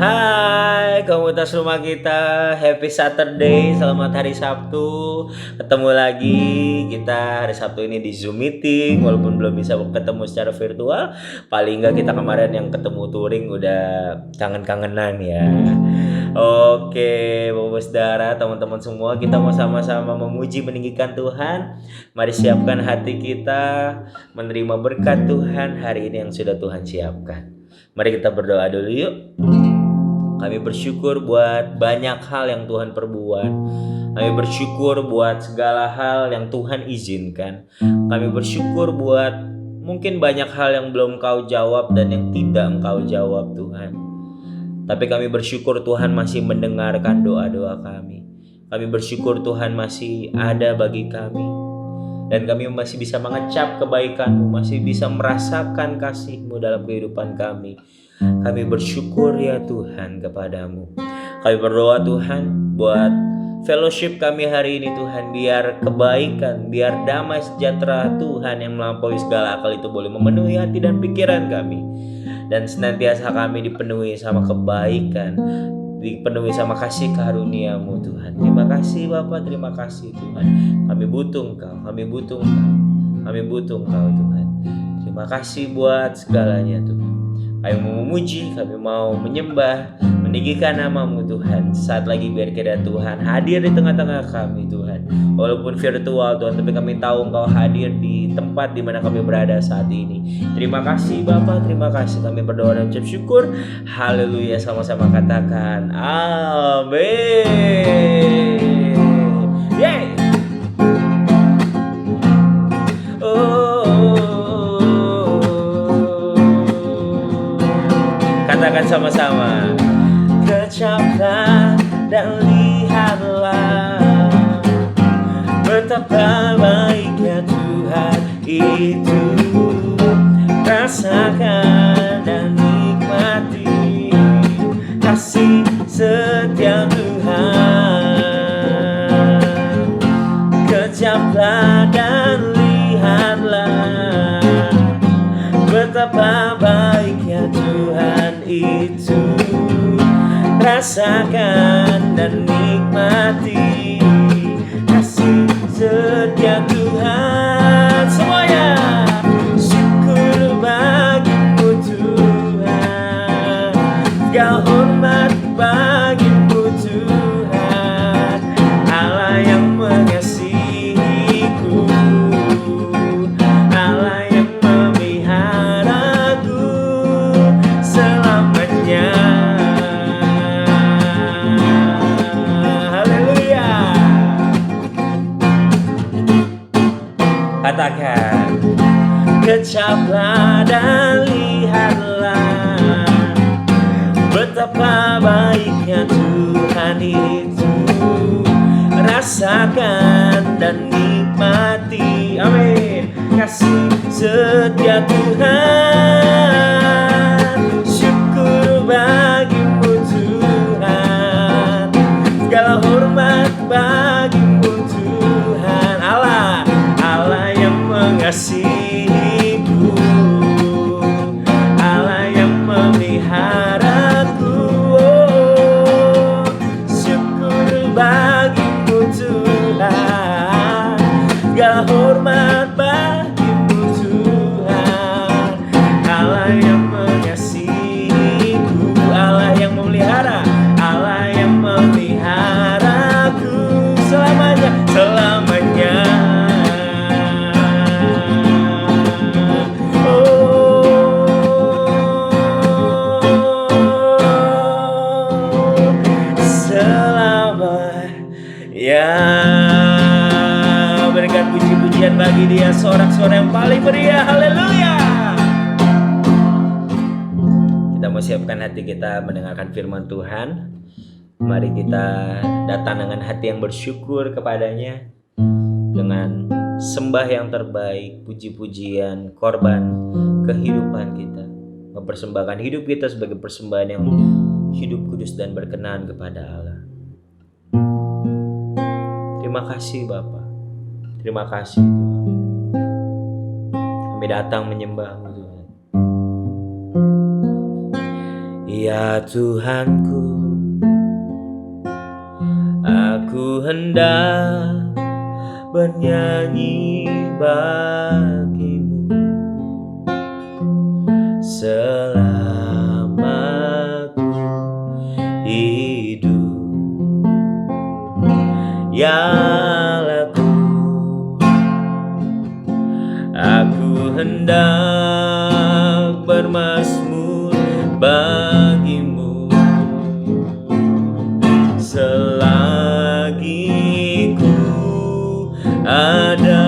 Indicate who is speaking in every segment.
Speaker 1: Hai komunitas rumah kita, happy Saturday, selamat hari Sabtu. Ketemu lagi kita hari Sabtu ini di Zoom meeting, walaupun belum bisa ketemu secara virtual. Paling enggak kita kemarin yang ketemu touring udah kangen-kangenan ya. Oke, Bapak Saudara, teman-teman semua, kita mau sama-sama memuji meninggikan Tuhan. Mari siapkan hati kita menerima berkat Tuhan hari ini yang sudah Tuhan siapkan. Mari kita berdoa dulu yuk. Kami bersyukur buat banyak hal yang Tuhan perbuat. Kami bersyukur buat segala hal yang Tuhan izinkan. Kami bersyukur buat mungkin banyak hal yang belum Kau jawab dan yang tidak Engkau jawab Tuhan. Tapi kami bersyukur Tuhan masih mendengarkan doa-doa kami. Kami bersyukur Tuhan masih ada bagi kami. Dan kami masih bisa mengecap kebaikan-Mu, masih bisa merasakan kasih-Mu dalam kehidupan kami. Kami bersyukur ya Tuhan kepadamu. Kami berdoa Tuhan buat fellowship kami hari ini Tuhan. Biar kebaikan, biar damai sejahtera Tuhan yang melampaui segala akal itu boleh memenuhi hati dan pikiran kami. Dan senantiasa kami dipenuhi sama kebaikan, dipenuhi sama kasih karunia-Mu Tuhan. Terima kasih Bapa, terima kasih Tuhan. Kami butuh Engkau, kami butuh Engkau, kami butuh Engkau Tuhan. Terima kasih buat segalanya Tuhan. Kami mau memuji, kami mau menyembah, meninggikan nama-Mu Tuhan. Saat lagi biar kiranya Tuhan hadir di tengah-tengah kami Tuhan. Walaupun virtual Tuhan, tapi kami tahu Engkau hadir di tempat di mana kami berada saat ini. Terima kasih Bapa, terima kasih. Kami berdoa dan ucap syukur. Haleluya, sama-sama katakan amin. Yeay. Katakan sama-sama. Kecaplah dan lihatlah betapa baiknya Tuhan itu. Rasakan dan nikmati kasih setia Tuhan. Kecaplah dan lihatlah betapa baiknya Tuhan itu. Rasakan dan nikmati kasih setia Tuhan. Semuanya syukur bagimu Tuhan, segala hormat bagimu Tuhan, Allah yang mengasihiku, Allah yang memeliharaku selamanya. Haleluya. Katakan, kecaplah dan lihatlah betapa baiknya Tuhan itu. Rasakan dan nikmati, amin, kasih setia Tuhan. Syukur bagimu Tuhan, segala hormat bagimu Tuhan, Allah, Allah yang mengasihiku, Allah yang memeliharaku. Oh, syukur bagimu Tuhan, segala hormat bagimu Tuhan, Allah yang mengasihiku, Allah yang memelihara, Allah yang memeliharaku selamanya, selamanya. Berikan puji-pujian bagi Dia, sorak-sorai yang paling meriah. Haleluya. Kita mau siapkan hati kita mendengarkan firman Tuhan. Mari kita datang dengan hati yang bersyukur kepadanya, dengan sembah yang terbaik, puji-pujian, korban kehidupan kita, mempersembahkan hidup kita sebagai persembahan yang hidup kudus dan berkenan kepada Allah. Terima kasih Bapa, terima kasih Tuhan. Kami datang menyembah-Mu Tuhan. Ya Tuhanku, aku hendak bernyanyi bagimu selama ku hidup. Ya Allahku, aku hendak bermazmur bagimu selagi ku ada.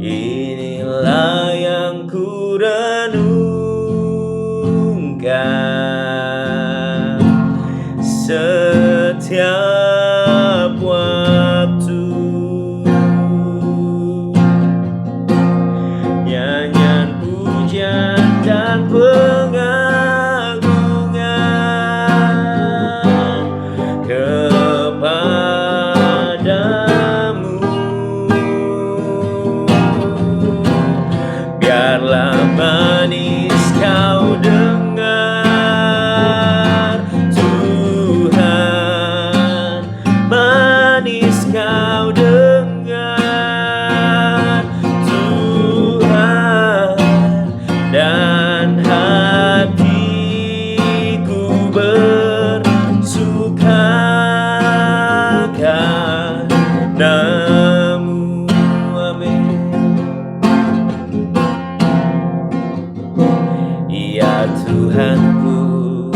Speaker 1: Inilah yang ku renungkan setiap waktu. Nyanyian pujian dan pengagungan kepadamu. Biarlah manis kau dengar, Tuhan, manis kau dengar, Tuhan, dan hatiku bersuka karena-Mu. Amin. Ya Tuhanku,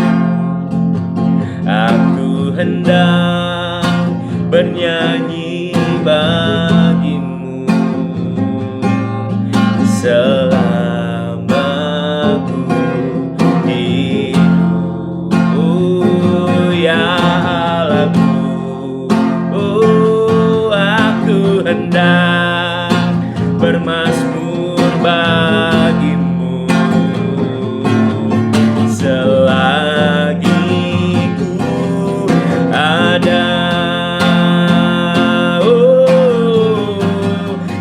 Speaker 1: aku hendak bernyanyi bagimu selama ku hidup. Ya Allahku, aku hendak bermazmur bagimu selagi ku ada.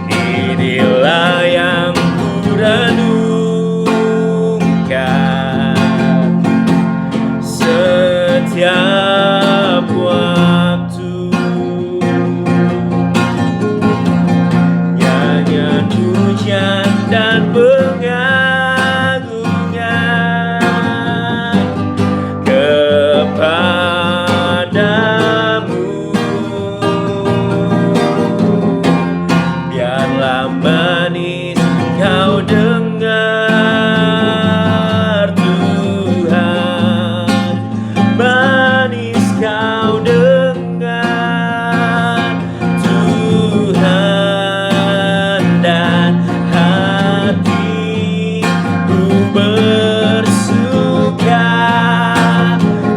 Speaker 1: Inilah yang ku renungkan setiap waktu. Nyanyian pujian dan pengagungan kepadamu. Biarlah manis kau dengar, Tuhan, manis kau dengar, Tuhan, dan hatiku bersuka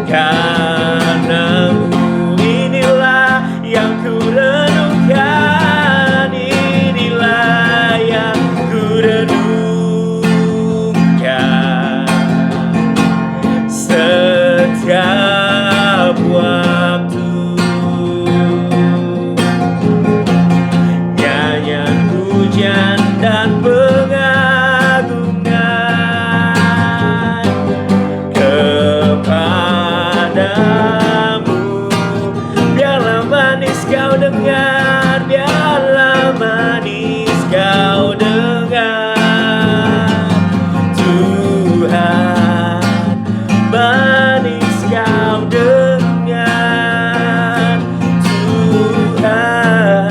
Speaker 1: karena-Mu. Inilah yang ku renungkan, inilah yang ku renungkan setiap waktu. Nyanyian pujian dan pengagungan kepadamu. Biarlah manis kau dengar, biarlah manis kau dengar, Tuhan, manis kau dengar, Tuhan,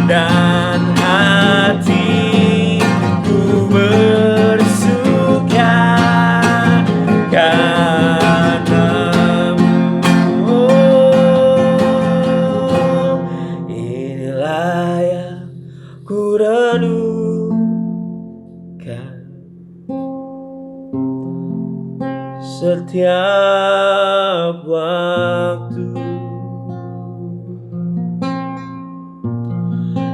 Speaker 1: dan hatiku bersuka karena-Mu. Inilah yang ku renungkan setiap waktu.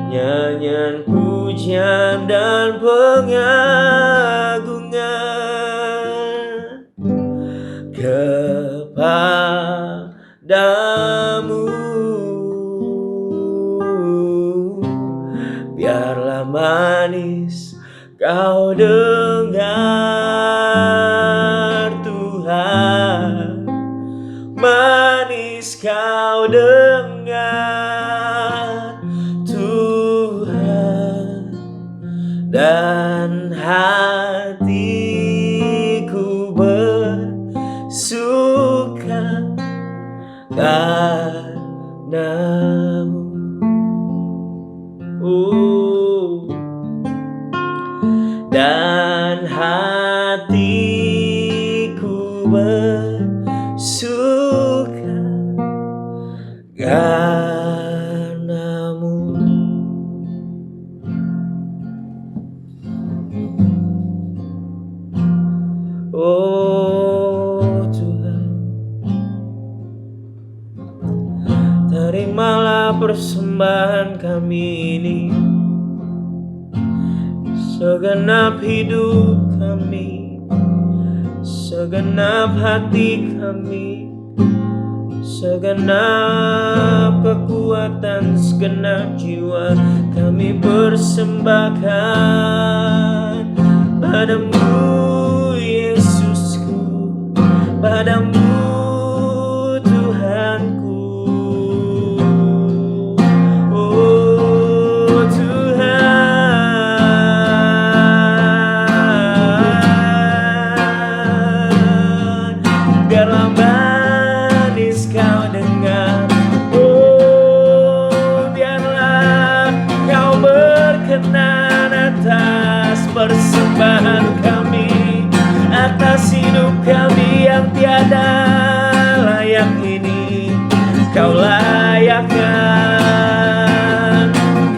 Speaker 1: Nyanyian pujian dan pengagungan kepadamu. Biarlah manis kau dengar, kau dengar Tuhan, dan hatiku bersuka padamu. Dan hatiku bersuka karenamu. Oh Tuhan, terimalah persembahan kami ini, segenap hidup kami, segenap hati kami, segenap kekuatan, segenap jiwa kami persembahkan padamu, Yesusku, padamu, Tuhanku. Oh Tuhan, biarlah manis kau dengar. Oh, biarlah kau berkenan atas persembahan kami, atas hidup kami yang tiada layak ini. Kau layakkan,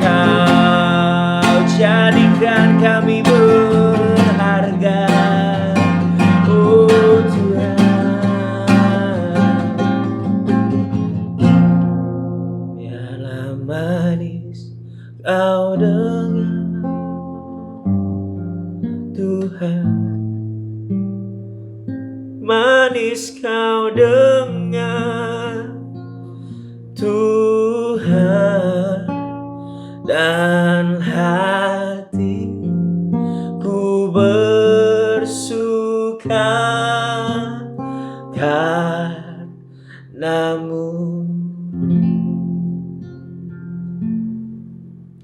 Speaker 1: kau jadikan kami berharga. Oh Tuhan, biarlah manis kau dengar Tuhan, manis kau dengar Tuhan, dan hatiku bersuka karenamu.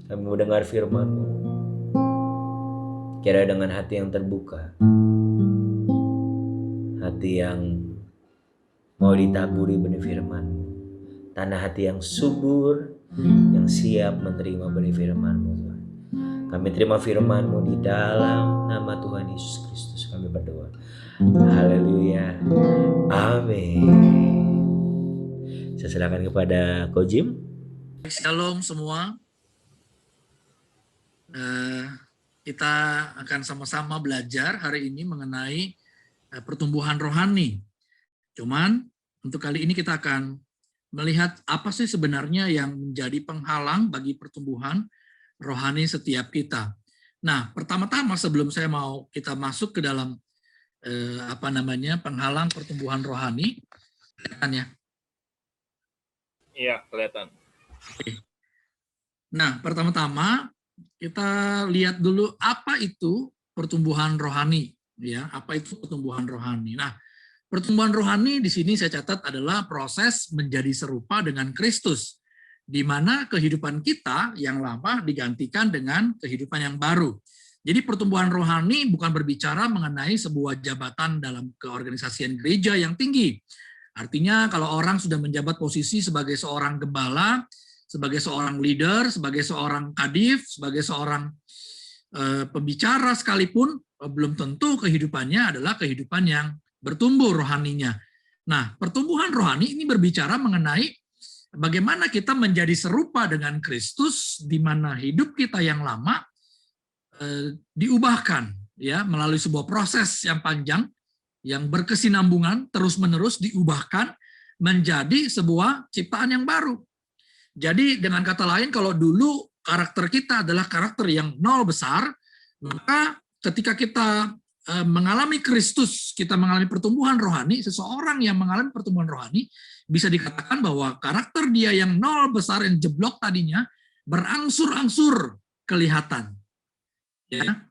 Speaker 1: Kami mendengar firman-Mu, kira dengan hati yang terbuka, hati yang mau ditaburi benih firman-Mu, tanah hati yang subur, yang siap menerima benih firman-Mu, Tuhan. Kami terima firman-Mu di dalam nama Tuhan Yesus Kristus kami berdoa. Haleluya. Amin. Saya silakan kepada Ko Jim.
Speaker 2: Shalom semua. Kita akan sama-sama belajar hari ini mengenai pertumbuhan rohani. Cuman untuk kali ini kita akan melihat apa sih sebenarnya yang menjadi penghalang bagi pertumbuhan rohani setiap kita. Nah, pertama-tama sebelum kita masuk ke dalam penghalang pertumbuhan rohani, kelihatan ya?
Speaker 3: Iya, kelihatan.
Speaker 2: Oke. Nah, pertama-tama kita lihat dulu apa itu pertumbuhan rohani, ya. Apa itu pertumbuhan rohani? Nah, pertumbuhan rohani di sini saya catat adalah proses menjadi serupa dengan Kristus, di mana kehidupan kita yang lama digantikan dengan kehidupan yang baru. Jadi pertumbuhan rohani bukan berbicara mengenai sebuah jabatan dalam keorganisasian gereja yang tinggi. Artinya kalau orang sudah menjabat posisi sebagai seorang gembala, sebagai seorang leader, sebagai seorang kadif, sebagai seorang pembicara sekalipun, belum tentu kehidupannya adalah kehidupan yang bertumbuh rohaninya. Nah, pertumbuhan rohani ini berbicara mengenai bagaimana kita menjadi serupa dengan Kristus, di mana hidup kita yang lama diubahkan ya melalui sebuah proses yang panjang, yang berkesinambungan, terus-menerus diubahkan menjadi sebuah ciptaan yang baru. Jadi dengan kata lain, kalau dulu karakter kita adalah karakter yang nol besar, maka ketika kita mengalami Kristus, kita mengalami pertumbuhan rohani, seseorang yang mengalami pertumbuhan rohani, bisa dikatakan bahwa karakter dia yang nol besar, yang jeblok tadinya, berangsur-angsur kelihatan. Ya,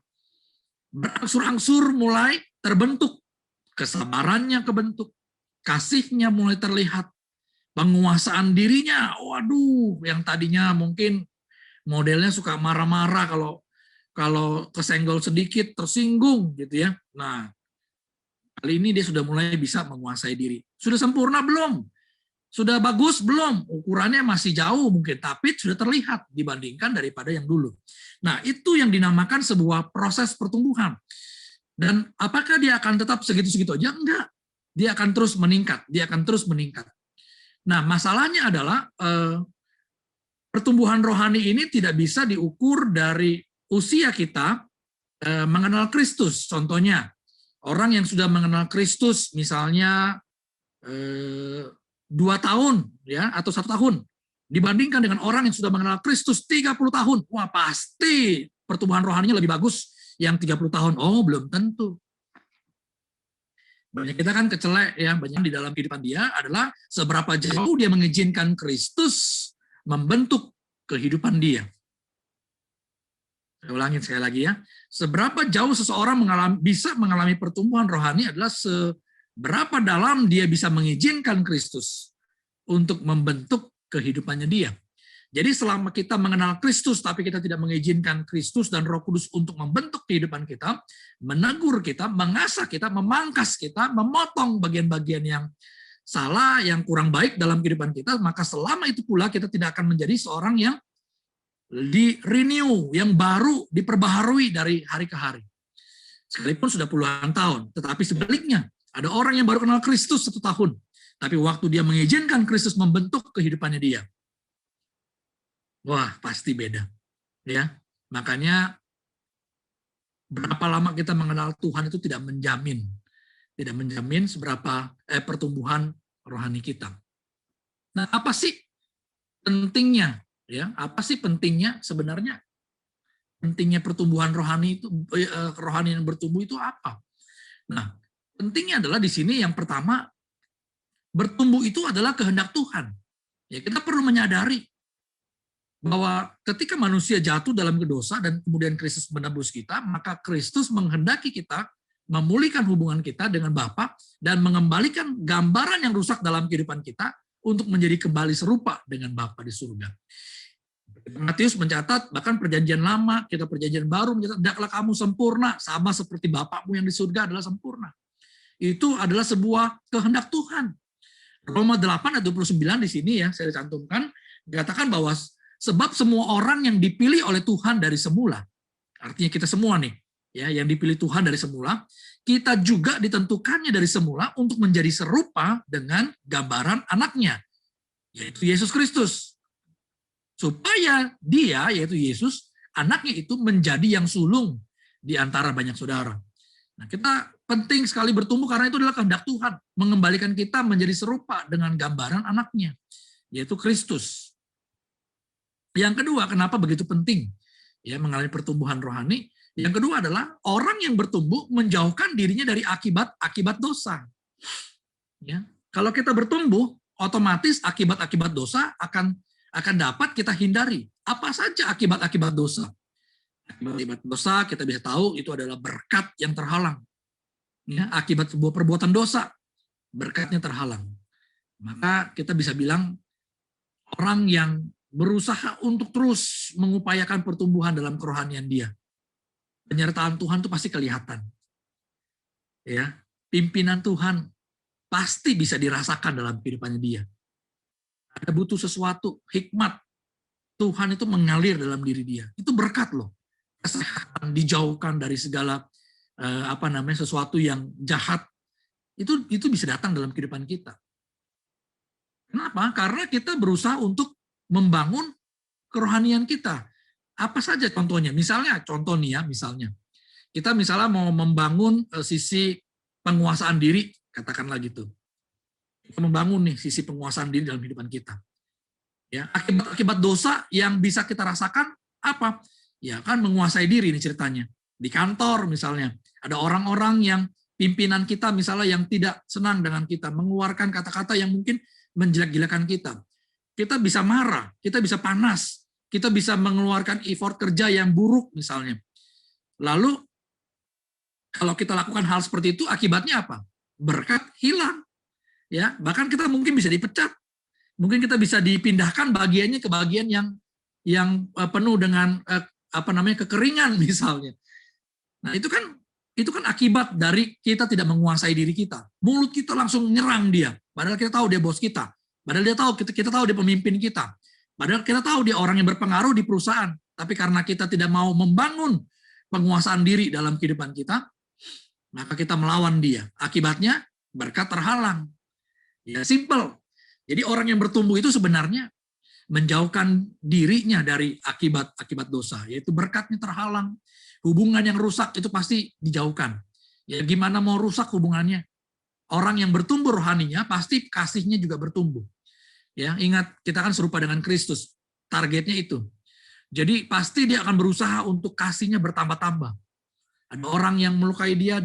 Speaker 2: berangsur-angsur mulai terbentuk, kesabarannya kebentuk, kasihnya mulai terlihat, penguasaan dirinya. Waduh, yang tadinya mungkin modelnya suka marah-marah kalau kesenggol sedikit tersinggung gitu ya. Nah, kali ini dia sudah mulai bisa menguasai diri. Sudah sempurna belum? Sudah bagus belum? Ukurannya masih jauh mungkin, tapi sudah terlihat dibandingkan daripada yang dulu. Nah, itu yang dinamakan sebuah proses pertumbuhan. Dan apakah dia akan tetap segitu-segitu aja? Enggak. Dia akan terus meningkat. Dia akan terus meningkat. Nah, masalahnya adalah pertumbuhan rohani ini tidak bisa diukur dari usia kita mengenal Kristus. Contohnya, orang yang sudah mengenal Kristus misalnya 2 tahun ya atau 1 tahun dibandingkan dengan orang yang sudah mengenal Kristus 30 tahun. Wah, pasti pertumbuhan rohaninya lebih bagus yang 30 tahun. Oh, belum tentu. Banyak kita kan kecelek ya, banyak di dalam kehidupan dia adalah seberapa jauh dia mengizinkan Kristus membentuk kehidupan dia. Saya ulangin sekali lagi ya. Seberapa jauh seseorang bisa mengalami pertumbuhan rohani adalah seberapa dalam dia bisa mengizinkan Kristus untuk membentuk kehidupannya dia. Jadi selama kita mengenal Kristus tapi kita tidak mengizinkan Kristus dan Roh Kudus untuk membentuk kehidupan kita, menegur kita, mengasah kita, memangkas kita, memotong bagian-bagian yang salah, yang kurang baik dalam kehidupan kita, maka selama itu pula kita tidak akan menjadi seorang yang di-renew, yang baru, diperbaharui dari hari ke hari. Sekalipun sudah puluhan tahun. Tetapi sebaliknya, ada orang yang baru kenal Kristus 1 tahun. Tapi waktu dia mengizinkan Kristus membentuk kehidupannya dia, wah, pasti beda. Ya, makanya berapa lama kita mengenal Tuhan itu tidak menjamin seberapa pertumbuhan rohani kita. Nah, apa sih pentingnya? Ya, apa sih pentingnya sebenarnya? Pentingnya pertumbuhan rohani itu, rohani yang bertumbuh itu apa? Nah, pentingnya adalah di sini yang pertama, bertumbuh itu adalah kehendak Tuhan. Ya, kita perlu menyadari bahwa ketika manusia jatuh dalam dosa dan kemudian Kristus menebus kita, maka Kristus menghendaki kita memulihkan hubungan kita dengan Bapa dan mengembalikan gambaran yang rusak dalam kehidupan kita untuk menjadi kembali serupa dengan Bapa di surga. Matius mencatat, bahkan perjanjian lama, kita perjanjian baru mencatat, hendaklah kamu sempurna, sama seperti Bapakmu yang di surga adalah sempurna. Itu adalah sebuah kehendak Tuhan. Roma 8 ayat 29 di sini ya, saya cantumkan, dikatakan bahwa sebab semua orang yang dipilih oleh Tuhan dari semula, artinya kita semua nih, ya, yang dipilih Tuhan dari semula, kita juga ditentukannya dari semula untuk menjadi serupa dengan gambaran anaknya, yaitu Yesus Kristus. Supaya dia, yaitu Yesus, anaknya itu menjadi yang sulung di antara banyak saudara. Nah, kita penting sekali bertumbuh karena itu adalah kehendak Tuhan, mengembalikan kita menjadi serupa dengan gambaran anaknya, yaitu Kristus. Yang kedua, kenapa begitu penting ya mengalami pertumbuhan rohani? Yang kedua adalah orang yang bertumbuh menjauhkan dirinya dari akibat dosa. Ya, kalau kita bertumbuh, otomatis akibat-akibat dosa akan dapat kita hindari. Apa saja akibat-akibat dosa? Akibat dosa kita bisa tahu itu adalah berkat yang terhalang. Ya, akibat sebuah perbuatan dosa, berkatnya terhalang. Maka kita bisa bilang orang yang berusaha untuk terus mengupayakan pertumbuhan dalam kerohanian dia, penyertaan Tuhan itu pasti kelihatan. Ya, pimpinan Tuhan pasti bisa dirasakan dalam kehidupannya dia. Ada butuh sesuatu, hikmat Tuhan itu mengalir dalam diri dia. Itu berkat loh. Kesehatan, dijauhkan dari segala sesuatu yang jahat. Itu bisa datang dalam kehidupan kita. Kenapa? Karena kita berusaha untuk membangun kerohanian kita. Apa saja contohnya? Misalnya kita misalnya mau membangun sisi penguasaan diri, katakanlah gitu. Kita membangun nih sisi penguasaan diri dalam kehidupan kita. Ya, akibat dosa yang bisa kita rasakan apa? Ya kan menguasai diri ini ceritanya. Di kantor misalnya, ada orang-orang yang pimpinan kita misalnya yang tidak senang dengan kita, mengeluarkan kata-kata yang mungkin menjelek-jelekan kita. Kita bisa marah, kita bisa panas, kita bisa mengeluarkan effort kerja yang buruk misalnya. Lalu kalau kita lakukan hal seperti itu, akibatnya apa? Berkat hilang. Ya, bahkan kita mungkin bisa dipecat. Mungkin kita bisa dipindahkan bagiannya ke bagian yang penuh dengan kekeringan misalnya. Nah, itu kan akibat dari kita tidak menguasai diri kita. Mulut kita langsung nyerang dia, padahal kita tahu dia bos kita. Padahal kita tahu dia pemimpin kita. Padahal kita tahu dia orang yang berpengaruh di perusahaan. Tapi karena kita tidak mau membangun penguasaan diri dalam kehidupan kita, maka kita melawan dia. Akibatnya berkat terhalang. Ya, simple. Jadi orang yang bertumbuh itu sebenarnya menjauhkan dirinya dari akibat dosa, yaitu berkatnya terhalang. Hubungan yang rusak itu pasti dijauhkan. Ya, gimana mau rusak hubungannya? Orang yang bertumbuh rohaninya pasti kasihnya juga bertumbuh. Ya, ingat kita kan serupa dengan Kristus. Targetnya itu. Jadi pasti dia akan berusaha untuk kasihnya bertambah-tambah. Ada orang yang melukai dia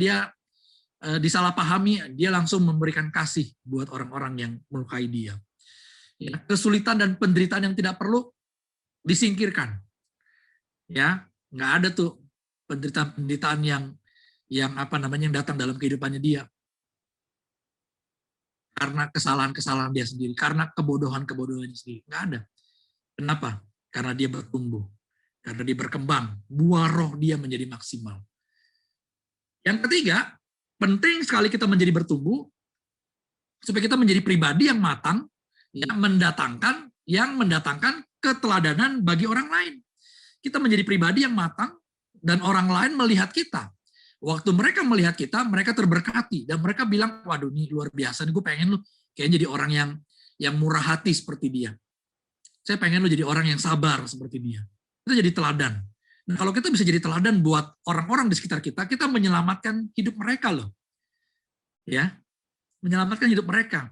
Speaker 2: disalahpahami, dia langsung memberikan kasih buat orang-orang yang melukai dia. Ya, kesulitan dan penderitaan yang tidak perlu disingkirkan. Ya, nggak ada tuh penderitaan yang datang dalam kehidupannya dia. Karena kesalahan-kesalahan dia sendiri, karena kebodohan-kebodohannya sendiri. Nggak ada. Kenapa? Karena dia bertumbuh, karena dia berkembang, buah roh dia menjadi maksimal. Yang ketiga, penting sekali kita menjadi bertumbuh, supaya kita menjadi pribadi yang matang, yang mendatangkan keteladanan bagi orang lain. Kita menjadi pribadi yang matang, dan orang lain melihat kita. Waktu mereka melihat kita, mereka terberkati, dan mereka bilang, waduh ini luar biasa, gue pengen lu kayaknya jadi orang yang murah hati seperti dia. Saya pengen lu jadi orang yang sabar seperti dia. Itu jadi teladan. Nah, kalau kita bisa jadi teladan buat orang-orang di sekitar kita, kita menyelamatkan hidup mereka loh. Ya, menyelamatkan hidup mereka.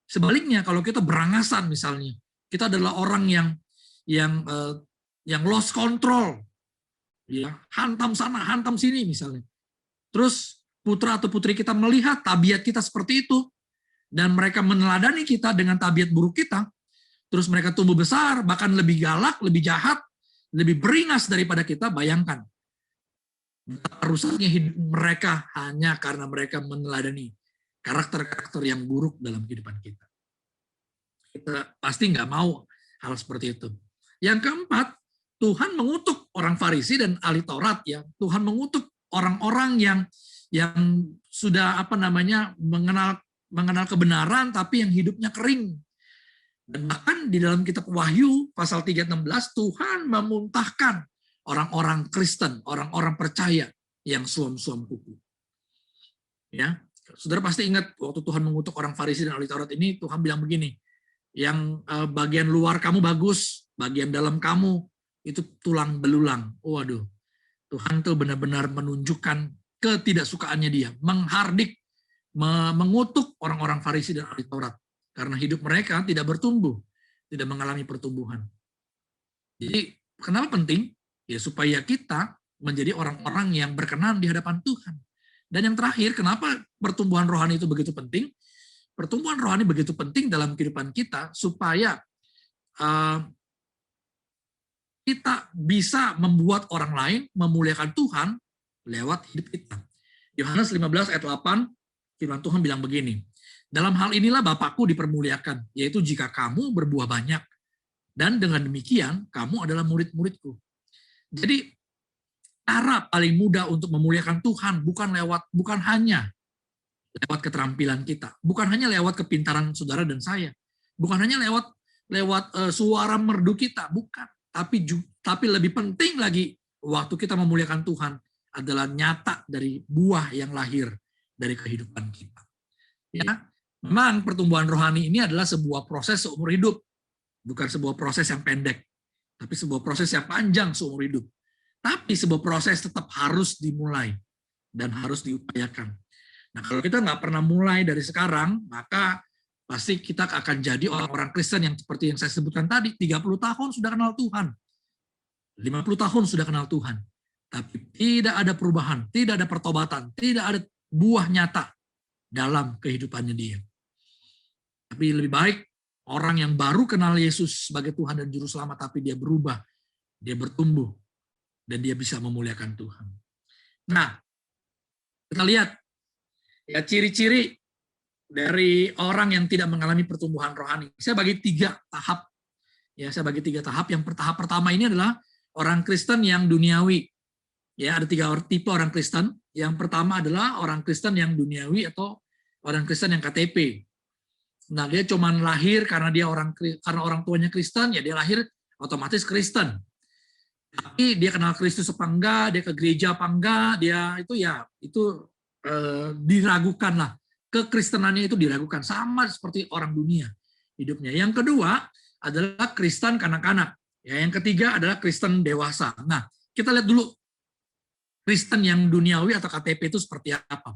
Speaker 2: Sebaliknya kalau kita berangasan misalnya, kita adalah orang yang lost control, ya, hantam sana, hantam sini misalnya. Terus putra atau putri kita melihat tabiat kita seperti itu, dan mereka meneladani kita dengan tabiat buruk kita, terus mereka tumbuh besar, bahkan lebih galak, lebih jahat, lebih beringas daripada kita, bayangkan. Rusaknya hidup mereka hanya karena mereka meneladani karakter-karakter yang buruk dalam kehidupan kita. Kita pasti nggak mau hal seperti itu. Yang keempat, Tuhan mengutuk orang Farisi dan ahli Taurat, ya. Tuhan mengutuk orang-orang yang sudah mengenal kebenaran tapi yang hidupnya kering. Dan bahkan di dalam kitab Wahyu pasal 3:16 Tuhan memuntahkan orang-orang Kristen, orang-orang percaya yang suam-suam kuku. Ya, saudara pasti ingat waktu Tuhan mengutuk orang Farisi dan ahli Taurat ini, Tuhan bilang begini, yang bagian luar kamu bagus, bagian dalam kamu itu tulang belulang. Waduh, Tuhan tuh benar-benar menunjukkan ketidaksukaannya dia, menghardik, mengutuk orang-orang Farisi dan ahli Taurat. Karena hidup mereka tidak bertumbuh, tidak mengalami pertumbuhan. Jadi, kenapa penting? Ya, supaya kita menjadi orang-orang yang berkenan di hadapan Tuhan. Dan yang terakhir, kenapa pertumbuhan rohani itu begitu penting? Pertumbuhan rohani begitu penting dalam kehidupan kita, supaya kita bisa membuat orang lain memuliakan Tuhan lewat hidup kita. Yohanes 15 ayat 8, firman Tuhan bilang begini, dalam hal inilah Bapakku dipermuliakan, yaitu jika kamu berbuah banyak, dan dengan demikian kamu adalah murid-muridku. Jadi cara paling mudah untuk memuliakan Tuhan bukan hanya lewat keterampilan kita, bukan hanya lewat kepintaran saudara dan saya, bukan hanya lewat suara merdu kita, bukan. Tapi lebih penting lagi, waktu kita memuliakan Tuhan adalah nyata dari buah yang lahir dari kehidupan kita. Ya, memang pertumbuhan rohani ini adalah sebuah proses seumur hidup, bukan sebuah proses yang pendek, tapi sebuah proses yang panjang seumur hidup. Tapi sebuah proses tetap harus dimulai dan harus diupayakan. Nah, kalau kita nggak pernah mulai dari sekarang, maka pasti kita akan jadi orang-orang Kristen yang seperti yang saya sebutkan tadi, 30 tahun sudah kenal Tuhan, 50 tahun sudah kenal Tuhan, tapi tidak ada perubahan, tidak ada pertobatan, tidak ada buah nyata dalam kehidupannya dia. Tapi lebih baik orang yang baru kenal Yesus sebagai Tuhan dan Juru Selamat, tapi dia berubah, dia bertumbuh, dan dia bisa memuliakan Tuhan. Nah, kita lihat ya ciri-ciri dari orang yang tidak mengalami pertumbuhan rohani. Saya bagi 3 tahap. Ya, saya bagi 3 tahap. Tahap pertama ini adalah orang Kristen yang duniawi. Ya, ada 3 tipe orang Kristen. Yang pertama adalah orang Kristen yang duniawi atau orang Kristen yang KTP. Nah, dia cuman lahir karena orang tuanya Kristen, ya dia lahir otomatis Kristen. Tapi dia kenal Kristus apa enggak, dia ke gereja apa enggak, dia itu diragukan lah. Kekristenannya itu diragukan, sama seperti orang dunia hidupnya. Yang kedua adalah Kristen kanak-kanak. Ya, yang ketiga adalah Kristen dewasa. Nah, kita lihat dulu Kristen yang duniawi atau KTP itu seperti apa.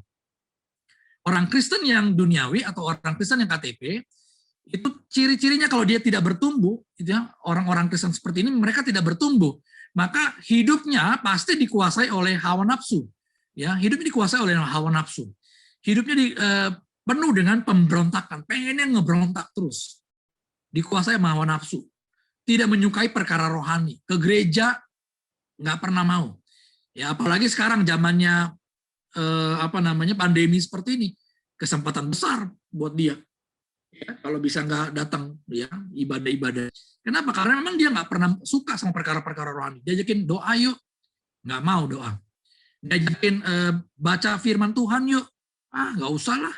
Speaker 2: Orang Kristen yang duniawi atau orang Kristen yang KTP, itu ciri-cirinya kalau dia tidak bertumbuh, gitu ya, orang-orang Kristen seperti ini mereka tidak bertumbuh, maka hidupnya pasti dikuasai oleh hawa nafsu. Ya, hidupnya dikuasai oleh hawa nafsu. Hidupnya penuh dengan pemberontakan, pengennya ngeberontak terus. Dikuasai sama hawa nafsu. Tidak menyukai perkara rohani. Ke gereja nggak pernah mau. Ya, apalagi sekarang zamannya pandemi seperti ini, kesempatan besar buat dia. Ya, kalau bisa nggak datang ya ibadah-ibadah. Kenapa? Karena memang dia nggak pernah suka sama perkara-perkara rohani. Diajakin doa yuk, nggak mau doa. Diajakin baca firman Tuhan yuk, nggak usah lah.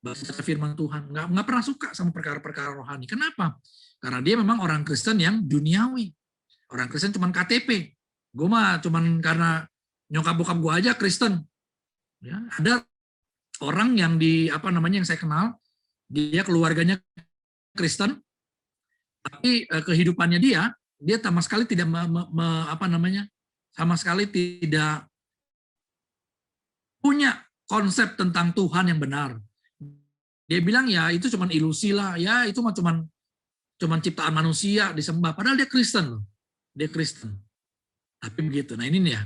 Speaker 2: Baca firman Tuhan, nggak pernah suka sama perkara-perkara rohani. Kenapa? Karena dia memang orang Kristen yang duniawi. Orang Kristen cuma KTP. Gue mah cuman karena nyokap bokap gue aja Kristen. Ya, ada orang yang yang saya kenal, dia keluarganya Kristen, tapi kehidupannya dia sama sekali tidak sama sekali tidak punya konsep tentang Tuhan yang benar. Dia bilang ya itu cuma ilusi lah, ya itu mah cuman ciptaan manusia disembah. Padahal dia Kristen loh, dia Kristen. Tapi begitu. Nah ini nih ya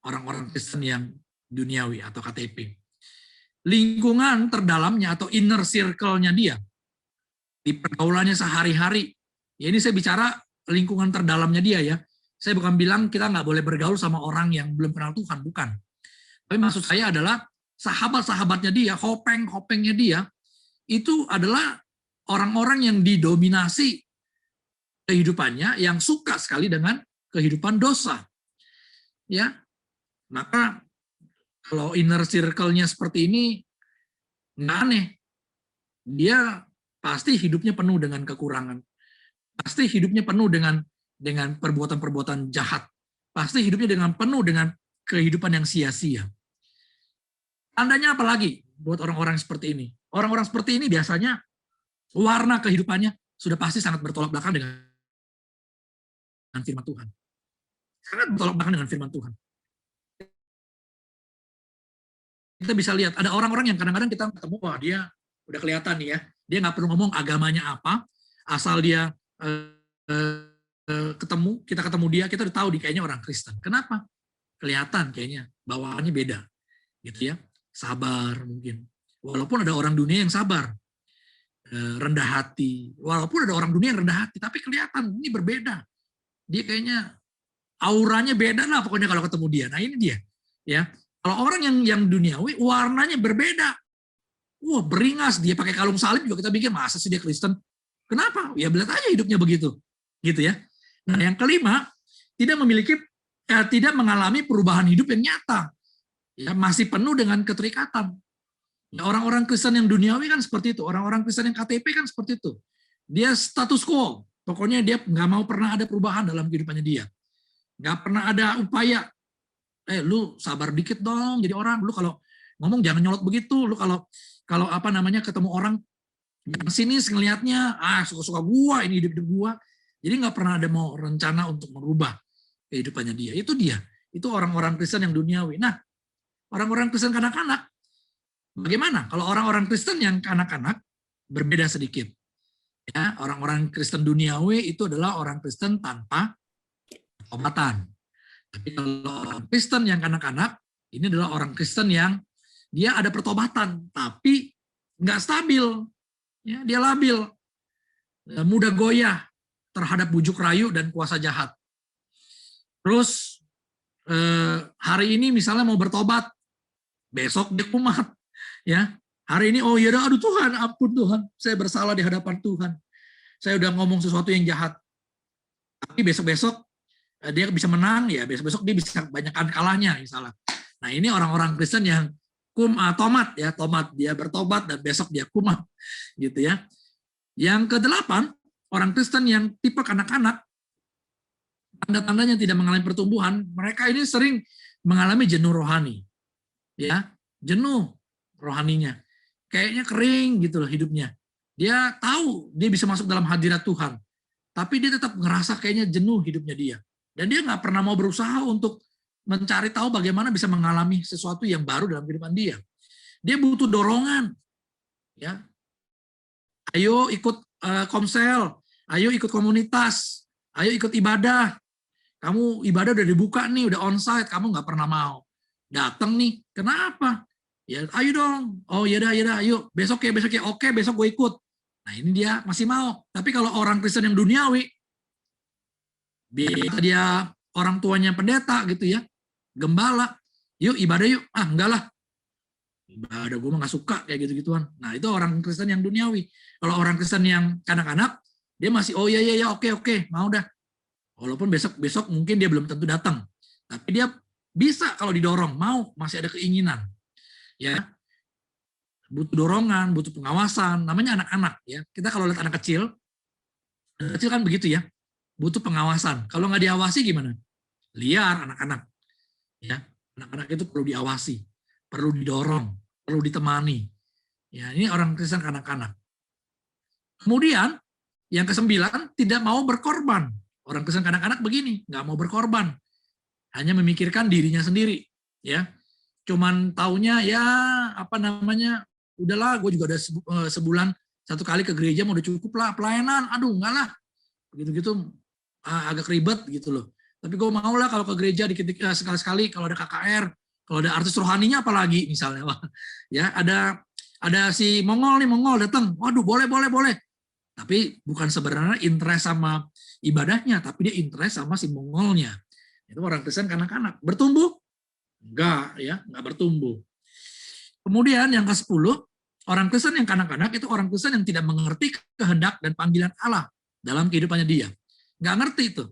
Speaker 2: orang-orang Kristen yang duniawi atau KTP. Lingkungan terdalamnya atau inner circle-nya dia di pergaulannya sehari-hari. Ya ini saya bicara lingkungan terdalamnya dia ya. Saya bukan bilang kita nggak boleh bergaul sama orang yang belum kenal Tuhan, bukan. Tapi maksud saya adalah sahabat-sahabatnya dia, hopeng-hopengnya dia, itu adalah orang-orang yang didominasi kehidupannya, yang suka sekali dengan kehidupan dosa. Ya, maka kalau inner circle-nya seperti ini, nggak aneh. Dia pasti hidupnya penuh dengan kekurangan. Pasti hidupnya penuh dengan perbuatan-perbuatan jahat. Pasti hidupnya penuh dengan kehidupan yang sia-sia. Tandanya apa lagi buat orang-orang seperti ini? Orang-orang seperti ini biasanya warna kehidupannya sudah pasti sangat bertolak belakang dengan firman Tuhan. Sangat bertolak belakang dengan firman Tuhan. Kita bisa lihat, ada orang-orang yang kadang-kadang kita ketemu, wah dia udah kelihatan nih ya, dia nggak perlu ngomong agamanya apa, asal dia kita ketemu dia, kita udah tahu dia kayaknya orang Kristen. Kenapa? Kelihatan kayaknya, bawaannya beda. Gitu ya, sabar mungkin. Walaupun ada orang dunia yang sabar, rendah hati. Walaupun ada orang dunia yang rendah hati, tapi kelihatan ini berbeda. Dia kayaknya auranya beda lah pokoknya kalau ketemu dia. Nah ini dia. Ya, kalau orang yang duniawi, warnanya berbeda. Wah beringas, dia pakai kalung salib juga kita pikir masa sih dia Kristen? Kenapa? Ya lihat aja hidupnya begitu, gitu ya. Nah yang kelima, tidak mengalami perubahan hidup yang nyata. Ya, masih penuh dengan keterikatan. Ya, orang-orang Kristen yang duniawi kan seperti itu. Orang-orang Kristen yang KTP kan seperti itu. Dia status quo. Pokoknya dia nggak mau pernah ada perubahan dalam kehidupannya dia. Nggak pernah ada upaya. Lu sabar dikit dong jadi orang. Lu kalau ngomong jangan nyolot begitu. Lu kalau ketemu orang yang sinis ngelihatnya, suka-suka gua, ini hidup gua. Jadi nggak pernah ada mau rencana untuk merubah kehidupannya dia. Itu dia. Itu orang-orang Kristen yang duniawi. Nah, orang-orang Kristen kanak-kanak, bagaimana? Kalau orang-orang Kristen yang kanak-kanak berbeda sedikit. Ya, orang-orang Kristen duniawi itu adalah orang Kristen tanpa pertobatan. Tapi kalau orang Kristen yang kanak-kanak, ini adalah orang Kristen yang dia ada pertobatan, tapi nggak stabil. Ya, dia labil, mudah goyah terhadap bujuk rayu dan kuasa jahat. Terus hari ini misalnya mau bertobat, besok dia kumat. Ya, Hari ini, oh ya aduh Tuhan, ampun Tuhan, saya bersalah di hadapan Tuhan. Saya udah ngomong sesuatu yang jahat. Tapi besok-besok dia bisa menang, ya besok-besok dia bisa banyakkan kalahnya misalnya. Nah ini orang-orang Kristen yang tomat ya, tomat, dia bertobat dan besok dia kumat gitu ya. Yang kedelapan, orang Kristen yang tipe kanak-kanak, tanda-tandanya tidak mengalami pertumbuhan, mereka ini sering mengalami jenuh rohani. Ya, jenuh rohaninya. Kayaknya kering gitu loh hidupnya. Dia tahu dia bisa masuk dalam hadirat Tuhan, tapi dia tetap ngerasa kayaknya jenuh hidupnya dia. Dan dia nggak pernah mau berusaha untuk mencari tahu bagaimana bisa mengalami sesuatu yang baru dalam kehidupan dia. Dia butuh dorongan. Ya, ayo ikut komsel, ayo ikut komunitas, ayo ikut ibadah. Kamu ibadah udah dibuka nih, udah onsite, kamu nggak pernah mau datang nih. Kenapa? Ya, ayo dong. Oh ya dah, ayo. Besok ya. Oke, besok gue ikut. Nah ini dia masih mau. Tapi kalau orang Kristen yang duniawi, dia orang tuanya pendeta gitu ya, gembala, yuk ibadah yuk. Ah enggak lah, ibadah gue mah nggak suka kayak gitu-gituan. Nah itu orang Kristen yang duniawi. Kalau orang Kristen yang kanak-kanak, dia masih oh ya oke mau dah. Walaupun besok mungkin dia belum tentu datang, tapi dia bisa kalau didorong, mau, masih ada keinginan. Ya, butuh dorongan, butuh pengawasan. Namanya anak-anak ya. Kita kalau lihat anak kecil kan begitu ya, butuh pengawasan. Kalau nggak diawasi gimana? Liar anak-anak. Ya, anak-anak itu perlu diawasi, perlu didorong, perlu ditemani. Ya, ini orang Kristen anak-anak. Kemudian yang ke-9, tidak mau berkorban. Orang Kristen anak-anak begini, nggak mau berkorban, hanya memikirkan dirinya sendiri. Ya, cuman taunya ya udahlah, gue juga ada sebulan 1 kali ke gereja, mau udah cukup lah pelayanan. Aduh enggak lah, begitu-gitu agak ribet gitu loh. Tapi gue mau lah kalau ke gereja dikit-dikit sekali-sekali, kalau ada KKR, kalau ada artis rohaninya apalagi misalnya, ya ada si Mongol datang, waduh boleh. Tapi bukan sebenarnya interest sama ibadahnya, tapi dia interest sama si Mongolnya. Itu orang Kristen kanak-kanak. Bertumbuh? Enggak, ya, enggak bertumbuh. Kemudian yang ke-10, orang Kristen yang kanak-kanak itu orang Kristen yang tidak mengerti kehendak dan panggilan Allah dalam kehidupannya dia. Enggak ngerti itu.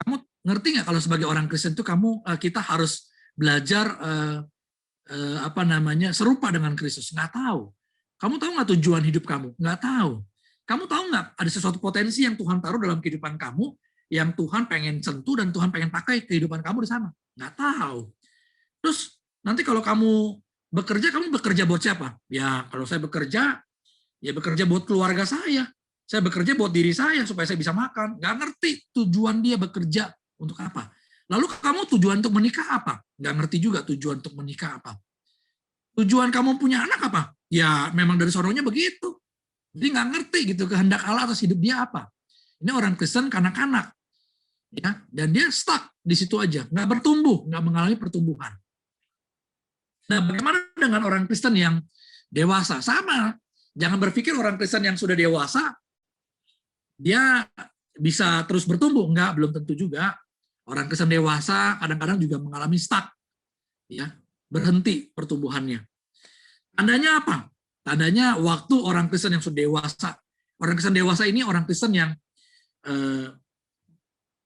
Speaker 2: Kamu ngerti nggak kalau sebagai orang Kristen itu kita harus belajar serupa dengan Kristus? Nggak tahu. Kamu tahu nggak tujuan hidup kamu? Nggak tahu. Kamu tahu nggak ada sesuatu potensi yang Tuhan taruh dalam kehidupan kamu yang Tuhan pengen sentuh dan Tuhan pengen pakai kehidupan kamu di sana? Nggak tahu. Terus nanti kalau kamu bekerja buat siapa? Ya kalau saya bekerja, ya bekerja buat keluarga saya. Saya bekerja buat diri saya supaya saya bisa makan. Nggak ngerti tujuan dia bekerja untuk apa. Lalu kamu tujuan untuk menikah apa? Nggak ngerti juga tujuan untuk menikah apa. Tujuan kamu punya anak apa? Ya memang dari sononya begitu. Jadi nggak ngerti gitu kehendak Allah atas hidup dia apa. Ini orang Kristen kanak-kanak. Ya, dan dia stuck di situ aja. Nggak bertumbuh, nggak mengalami pertumbuhan. Nah, bagaimana dengan orang Kristen yang dewasa? Sama. Jangan berpikir orang Kristen yang sudah dewasa, dia bisa terus bertumbuh. Enggak, belum tentu juga. Orang Kristen dewasa kadang-kadang juga mengalami stuck. Ya, berhenti pertumbuhannya. Tandanya apa? Tandanya waktu orang Kristen yang sudah dewasa. Orang Kristen dewasa ini orang Kristen yang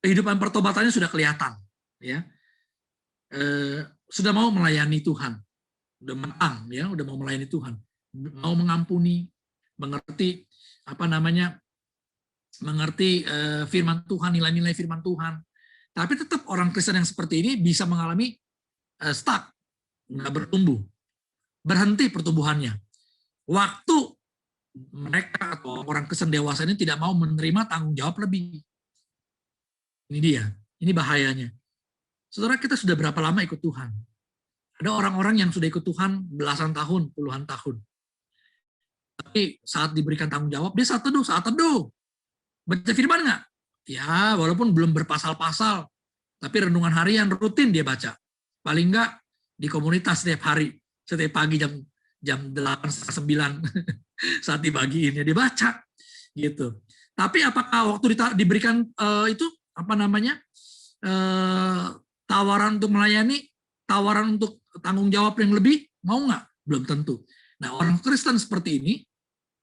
Speaker 2: kehidupan pertobatannya sudah kelihatan. Ya, sudah mau melayani Tuhan. Udah matang, ya, udah mau melayani Tuhan. Mau mengampuni, mengerti mengerti firman Tuhan, nilai-nilai firman Tuhan. Tapi tetap orang Kristen yang seperti ini bisa mengalami stuck, nggak bertumbuh, berhenti pertumbuhannya. Waktu mereka atau orang Kristen dewasa ini tidak mau menerima tanggung jawab lebih. Ini dia, ini bahayanya. Saudara, kita sudah berapa lama ikut Tuhan? Ada orang-orang yang sudah ikut Tuhan belasan tahun, puluhan tahun. Tapi saat diberikan tanggung jawab, dia saat teduh. Baca firman nggak? Ya, walaupun belum berpasal-pasal, tapi renungan harian rutin dia baca. Paling nggak di komunitas setiap hari, setiap pagi jam 8:30 saat dibagiin ya dia baca gitu. Tapi apakah waktu diberikan tawaran untuk melayani, tawaran untuk tanggung jawab yang lebih, mau nggak? Belum tentu. Nah, orang Kristen seperti ini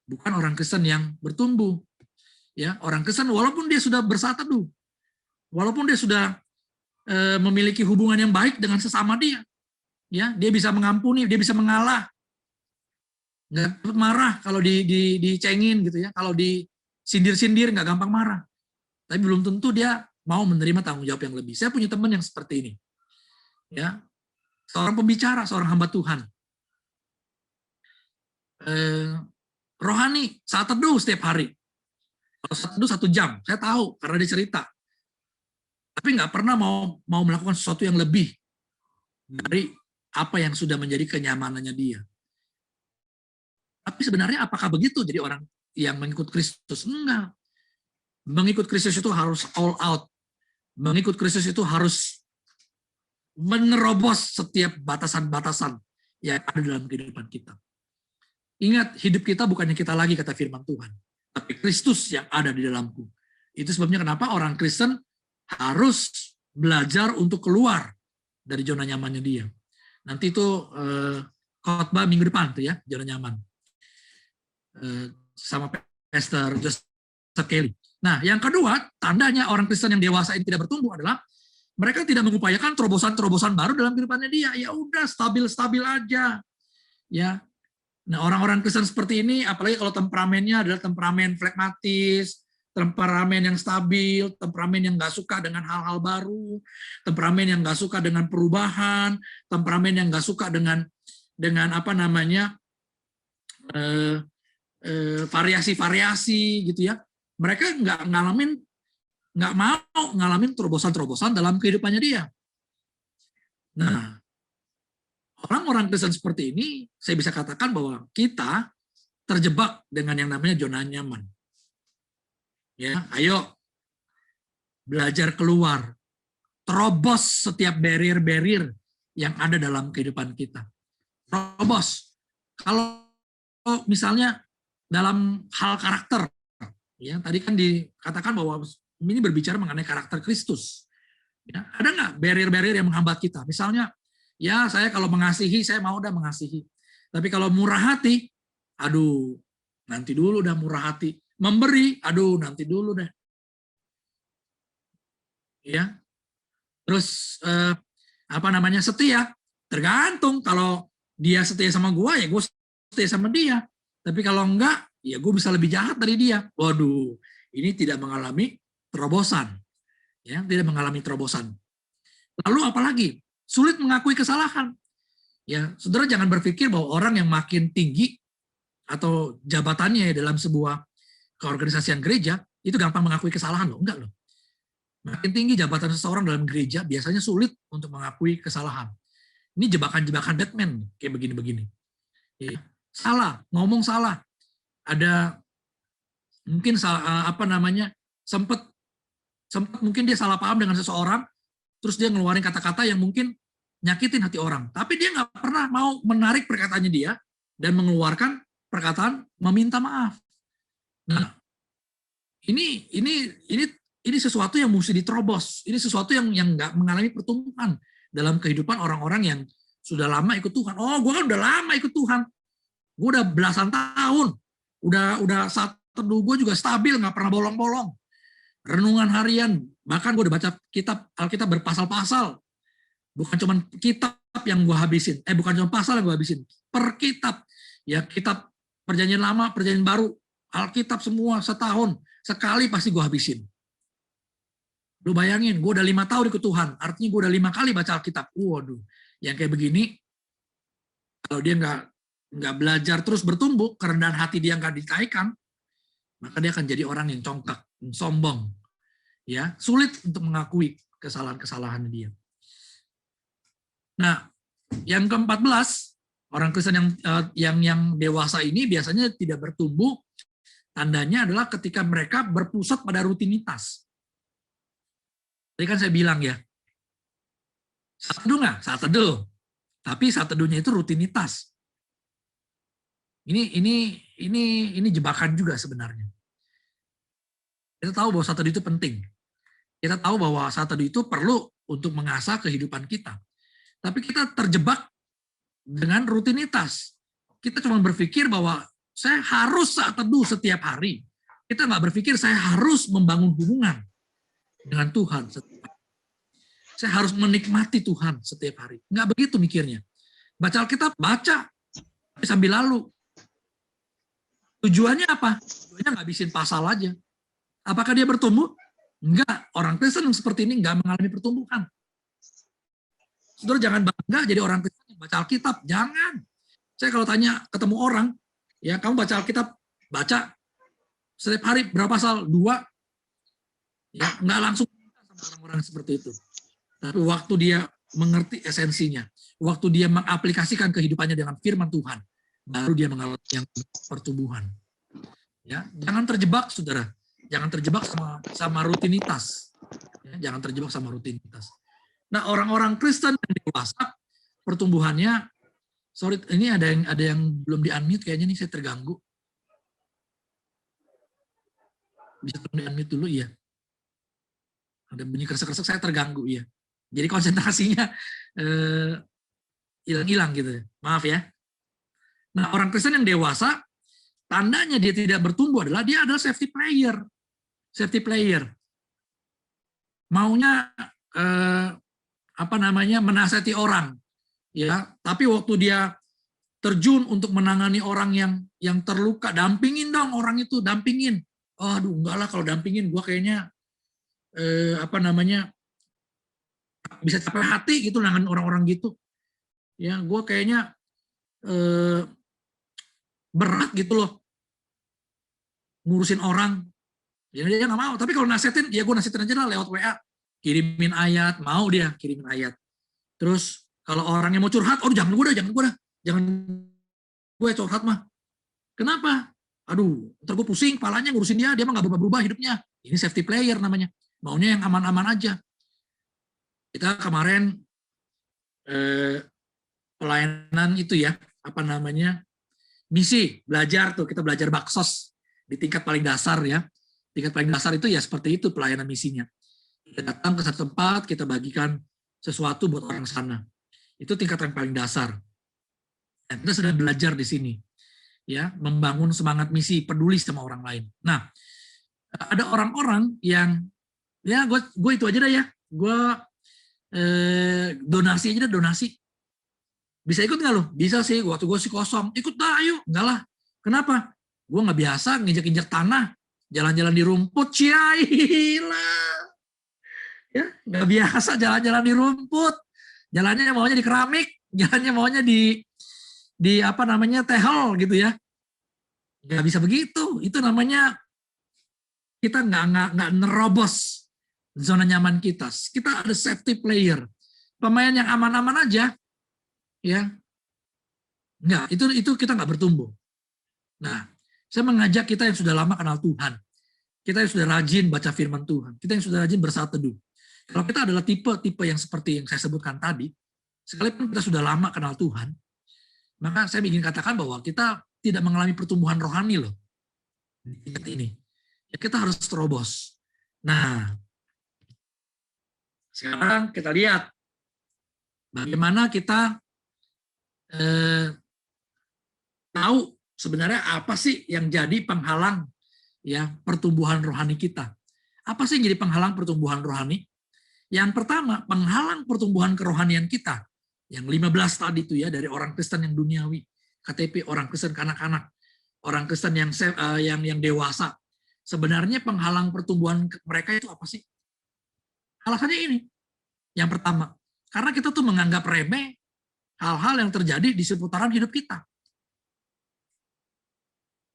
Speaker 2: bukan orang Kristen yang bertumbuh. Ya, orang Kristen walaupun dia sudah bersatu teduh, walaupun dia sudah memiliki hubungan yang baik dengan sesama dia, ya, dia bisa mengampuni, dia bisa mengalah, nggak marah kalau dicengin gitu ya, kalau disindir-sindir nggak gampang marah. Tapi belum tentu dia mau menerima tanggung jawab yang lebih. Saya punya teman yang seperti ini, ya, seorang pembicara, seorang hamba Tuhan, rohani, saat teduh setiap hari. Kalau saat teduh 1 jam, saya tahu karena dia cerita. Tapi nggak pernah mau melakukan sesuatu yang lebih dari apa yang sudah menjadi kenyamanannya dia. Tapi sebenarnya apakah begitu jadi orang yang mengikut Kristus? Enggak. Mengikut Kristus itu harus all out. Mengikut Kristus itu harus menerobos setiap batasan-batasan yang ada dalam kehidupan kita. Ingat, hidup kita bukannya kita lagi, kata firman Tuhan, tapi Kristus yang ada di dalamku. Itu sebabnya kenapa orang Kristen harus belajar untuk keluar dari zona nyamannya dia. Nanti itu khotbah minggu depan tuh ya, zona nyaman. Sama Pastor Joseph Kelly. Nah, yang kedua, tandanya orang Kristen yang dewasa ini tidak bertumbuh adalah mereka tidak mengupayakan terobosan-terobosan baru dalam kehidupannya dia. Ya udah, stabil-stabil aja. Ya. Nah, orang-orang Kristen seperti ini, apalagi kalau temperamennya adalah temperamen flegmatis, temperamen yang stabil, temperamen yang nggak suka dengan hal-hal baru, temperamen yang nggak suka dengan perubahan, temperamen yang nggak suka dengan apa namanya variasi-variasi gitu ya. Mereka nggak mau ngalamin terobosan-terobosan dalam kehidupannya dia. Nah, orang-orang Kristen seperti ini, saya bisa katakan bahwa kita terjebak dengan yang namanya zona nyaman. Ya, ayo belajar keluar, terobos setiap barrier-barrier yang ada dalam kehidupan kita. Terobos. Kalau misalnya dalam hal karakter, ya tadi kan dikatakan bahwa ini berbicara mengenai karakter Kristus. Ya, ada nggak barrier-barrier yang menghambat kita? Misalnya, ya saya kalau mengasihi, saya mau udah mengasihi. Tapi kalau murah hati, aduh, nanti dulu dah murah hati. Memberi, aduh, nanti dulu deh. Ya, terus apa namanya, setia, tergantung. Kalau dia setia sama gua, ya gue setia sama dia. Tapi kalau enggak, ya gue bisa lebih jahat dari dia. Waduh, ini tidak mengalami terobosan. Ya, tidak mengalami terobosan. Lalu apalagi? Sulit mengakui kesalahan. Ya, saudara jangan berpikir bahwa orang yang makin tinggi atau jabatannya dalam sebuah keorganisasian gereja itu gampang mengakui kesalahan loh, enggak loh. Makin tinggi jabatan seseorang dalam gereja biasanya sulit untuk mengakui kesalahan. Ini jebakan-jebakan Batman kayak begini-begini. Ya, salah, ngomong salah. Ada mungkin apa namanya? sempat mungkin dia salah paham dengan seseorang, terus dia ngeluarin kata-kata yang mungkin nyakitin hati orang. Tapi dia nggak pernah mau menarik perkataannya dia dan mengeluarkan perkataan meminta maaf. Nah, ini sesuatu yang mesti diterobos. Ini sesuatu yang nggak mengalami pertumbuhan dalam kehidupan orang-orang yang sudah lama ikut Tuhan. Oh, gue kan udah lama ikut Tuhan. Gue udah belasan tahun. Udah saat teduh gue juga stabil, nggak pernah bolong-bolong. Renungan harian, bahkan gue udah baca Alkitab berpasal-pasal. Bukan cuma kitab yang gue habisin, bukan cuma pasal yang gue habisin, per kitab. Ya, kitab Perjanjian Lama, Perjanjian Baru, Alkitab semua setahun sekali pasti gue habisin. Lu bayangin, gue udah 5 tahun ikut Tuhan, artinya gue udah 5 kali baca Alkitab. Waduh, yang kayak begini, kalau dia nggak belajar terus bertumbuh, kerendahan hati dia nggak ditaikkan, maka dia akan jadi orang yang congkak, sombong, ya, sulit untuk mengakui kesalahan-kesalahan dia. Nah, yang ke-14, orang Kristen yang dewasa ini biasanya tidak bertumbuh. Tandanya adalah ketika mereka berpusat pada rutinitas. Tadi kan saya bilang ya, saat teduh nggak? Saat teduh. Tapi saat teduhnya itu rutinitas. Ini jebakan juga sebenarnya. Kita tahu bahwa saat teduh itu penting. Kita tahu bahwa saat teduh itu perlu untuk mengasah kehidupan kita. Tapi kita terjebak dengan rutinitas. kita cuma berpikir bahwa saya harus saat teduh setiap hari. Kita nggak berpikir saya harus membangun hubungan dengan Tuhan setiap hari. Saya harus menikmati Tuhan setiap hari. Nggak begitu mikirnya. Baca Alkitab, baca. Tapi sambil lalu. Tujuannya apa? Tujuannya ngabisin pasal aja. Apakah dia bertumbuh? Enggak. Orang Kristen yang seperti ini nggak mengalami pertumbuhan. Saudara jangan bangga jadi orang Kristen yang baca Alkitab. Jangan. Saya kalau tanya ketemu orang, ya kamu baca Alkitab, baca setiap hari berapa pasal? 2. Ya, nggak langsung sama orang-orang seperti itu. Tapi waktu dia mengerti esensinya, waktu dia mengaplikasikan kehidupannya dengan firman Tuhan, baru dia mengalami yang pertumbuhan. Ya, jangan terjebak, saudara. Jangan terjebak sama rutinitas. Ya, jangan terjebak sama rutinitas. Nah, orang-orang Kristen yang dewasa, pertumbuhannya, sorry, ini ada yang belum di-unmute kayaknya nih, saya terganggu. Bisa di-unmute dulu, iya. Ada bunyi kresek-kresek, saya terganggu, iya. Jadi konsentrasinya hilang-hilang gitu. Maaf ya. Nah, orang Kristen yang dewasa, tandanya dia tidak bertumbuh adalah dia adalah safety player. Safety player. Maunya menasihati orang. Ya, tapi waktu dia terjun untuk menangani orang yang terluka, dampingin dong orang itu, dampingin. Oh, aduh, enggak lah kalau dampingin, gua kayaknya bisa capek hati gitu dengan orang-orang gitu. Ya, gue kayaknya berat gitu loh ngurusin orang. Ya dia nggak mau. Tapi kalau nasihatin, ya gue nasihatin aja lah lewat WA. Kirimin ayat, mau dia kirimin ayat. Terus kalau orangnya mau curhat, oh jangan gue dah. Jangan gue curhat mah. Kenapa? Aduh, ntar gue pusing, kepalanya ngurusin dia mah nggak berubah-berubah hidupnya. Ini safety player namanya. Maunya yang aman-aman aja. Kita kemarin pelayanan itu ya, misi, belajar tuh, kita belajar baksos di tingkat paling dasar ya. Tingkat paling dasar itu ya seperti itu pelayanan misinya. Kita datang ke satu tempat, kita bagikan sesuatu buat orang sana. Itu tingkat yang paling dasar. Dan kita sedang belajar di sini. Ya, membangun semangat misi, peduli sama orang lain. Nah, ada orang-orang yang, ya gue itu aja dah ya, gue donasi aja dah, donasi. Bisa ikut nggak lo? Bisa sih, waktu gue sih kosong. Ikut dah, ayo. Enggak lah. Kenapa? Gue nggak biasa nginjek-injek tanah, jalan-jalan di rumput, ciailah. Ya, nggak biasa jalan-jalan di rumput. Jalannya maunya di keramik, jalannya maunya di tehel gitu ya. Nggak bisa begitu. Itu namanya kita nggak nerobos zona nyaman kita. Kita ada safety player. Pemain yang aman-aman aja, ya. Enggak, itu kita nggak bertumbuh. Nah, saya mengajak kita yang sudah lama kenal Tuhan. Kita yang sudah rajin baca firman Tuhan. Kita yang sudah rajin bersaat teduh. Kalau kita adalah tipe-tipe yang seperti yang saya sebutkan tadi, sekalipun kita sudah lama kenal Tuhan, maka saya ingin katakan bahwa kita tidak mengalami pertumbuhan rohani loh. Di tingkat ini. Ya, kita harus terobos. Nah, sekarang kita lihat bagaimana kita tahu sebenarnya apa sih yang jadi penghalang ya pertumbuhan rohani kita. Apa sih yang jadi penghalang pertumbuhan rohani? Yang pertama, penghalang pertumbuhan kerohanian kita. Yang 15 tadi itu ya, dari orang Kristen yang duniawi, KTP, orang Kristen kanak-kanak, orang Kristen yang dewasa. Sebenarnya penghalang pertumbuhan mereka itu apa sih? Alasannya ini. Yang pertama, karena kita tuh menganggap remeh hal-hal yang terjadi di seputaran hidup kita.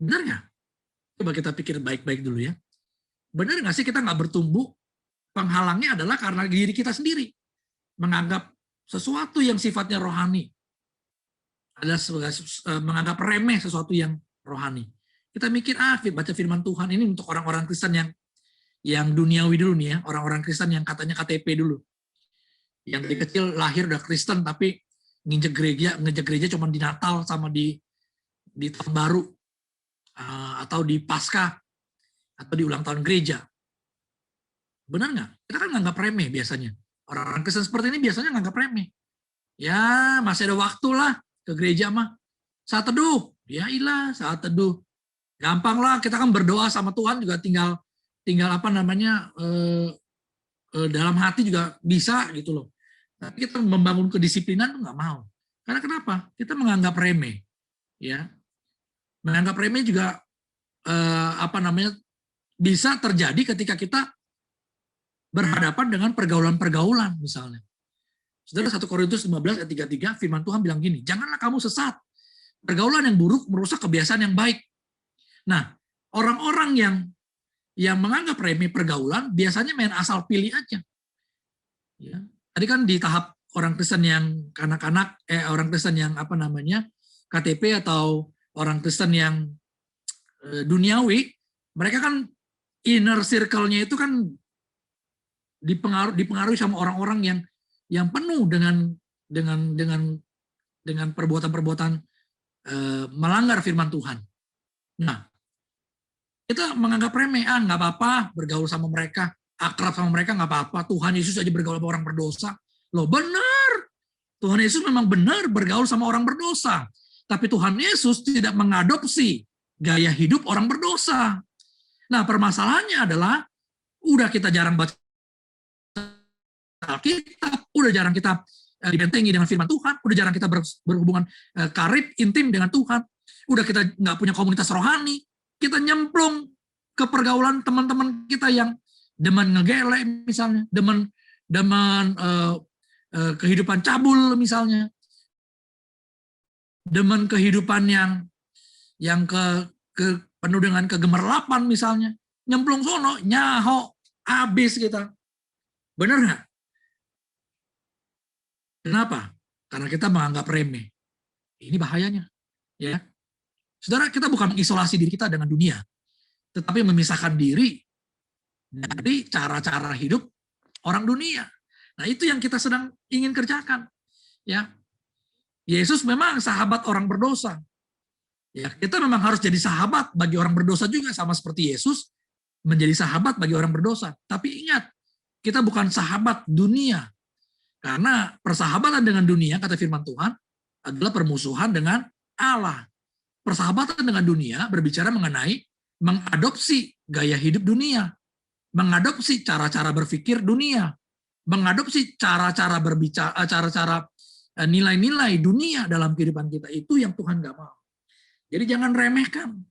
Speaker 2: Benar nggak? Coba kita pikir baik-baik dulu ya. Benar nggak sih kita nggak bertumbuh? Penghalangnya adalah karena diri kita sendiri. Menganggap sesuatu yang sifatnya rohani. Menganggap remeh sesuatu yang rohani. Kita mikir, baca firman Tuhan ini untuk orang-orang Kristen yang duniawi dulu nih ya. Orang-orang Kristen yang katanya KTP dulu. Yang dari kecil lahir udah Kristen tapi ngejek gereja cuma di Natal sama di tahun baru. Atau di Paskah. Atau di ulang tahun gereja. Benar nggak? Kita kan nganggap remeh biasanya. Orang-orang Kristen seperti ini biasanya nganggap remeh. Ya, masih ada waktu lah ke gereja mah. Saat teduh, ya ilah saat teduh. Gampang lah, kita kan berdoa sama Tuhan juga tinggal apa namanya dalam hati juga bisa gitu loh. Tapi kita membangun kedisiplinan tuh nggak mau. Karena kenapa? Kita menganggap remeh, ya. Menganggap remeh juga apa namanya bisa terjadi ketika kita berhadapan dengan pergaulan-pergaulan misalnya. Saudara 1 Korintus 15 ayat 33 firman Tuhan bilang gini, janganlah kamu sesat. Pergaulan yang buruk merusak kebiasaan yang baik. Nah, orang-orang yang menganggap remeh pergaulan biasanya main asal pilih aja. Ya. Tadi kan di tahap orang Kristen yang kanak-kanak, orang Kristen yang apa namanya KTP atau orang Kristen yang duniawi, mereka kan inner circle-nya itu kan dipengaruhi sama orang-orang yang penuh dengan perbuatan-perbuatan melanggar firman Tuhan. Nah, kita menganggap remeh, nggak apa-apa bergaul sama mereka, akrab sama mereka nggak apa-apa. Tuhan Yesus aja bergaul sama orang berdosa. Loh benar, Tuhan Yesus memang benar bergaul sama orang berdosa. Tapi Tuhan Yesus tidak mengadopsi gaya hidup orang berdosa. Nah, permasalahannya adalah udah kita jarang baca Alkitab, udah jarang kita dibentengi dengan firman Tuhan, udah jarang kita berhubungan karib intim dengan Tuhan, udah kita nggak punya komunitas rohani, kita nyemplung ke pergaulan teman-teman kita yang demen ngegele misalnya, demen kehidupan cabul misalnya, demen kehidupan yang penuh dengan kegemerlapan misalnya, nyemplung sono, nyaho, habis kita. Benar nggak? Kenapa? Karena kita menganggap remeh. Ini bahayanya. Ya. Saudara, kita bukan mengisolasi diri kita dengan dunia, tetapi memisahkan diri dari cara-cara hidup orang dunia. Nah, itu yang kita sedang ingin kerjakan. Ya. Yesus memang sahabat orang berdosa. Ya, kita memang harus jadi sahabat bagi orang berdosa juga, sama seperti Yesus menjadi sahabat bagi orang berdosa. Tapi ingat, kita bukan sahabat dunia. Karena persahabatan dengan dunia, kata firman Tuhan, adalah permusuhan dengan Allah. Persahabatan dengan dunia berbicara mengenai mengadopsi gaya hidup dunia, mengadopsi cara-cara berpikir dunia, mengadopsi cara-cara berbicara, cara-cara nilai-nilai dunia dalam kehidupan kita. Itu yang Tuhan gak mau. Jadi jangan remehkan.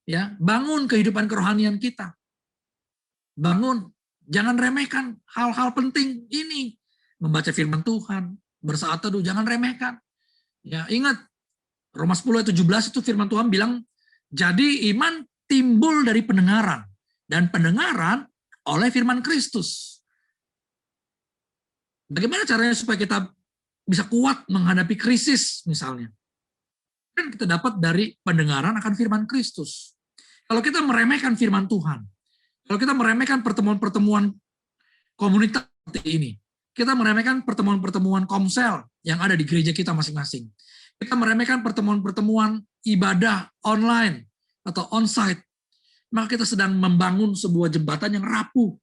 Speaker 2: Ya, bangun kehidupan kerohanian kita. Bangun. Jangan remehkan hal-hal penting ini. Membaca firman Tuhan, bersaat teduh, jangan remehkan. Ya, ingat, Roma 10 ayat 17 itu firman Tuhan bilang, jadi iman timbul dari pendengaran, dan pendengaran oleh firman Kristus. Bagaimana caranya supaya kita bisa kuat menghadapi krisis misalnya? Kan kita dapat dari pendengaran akan firman Kristus. Kalau kita meremehkan firman Tuhan, kalau kita meremehkan pertemuan-pertemuan komunitas seperti ini, kita meremehkan pertemuan-pertemuan komsel yang ada di gereja kita masing-masing, kita meremehkan pertemuan-pertemuan ibadah online atau onsite, maka kita sedang membangun sebuah jembatan yang rapuh.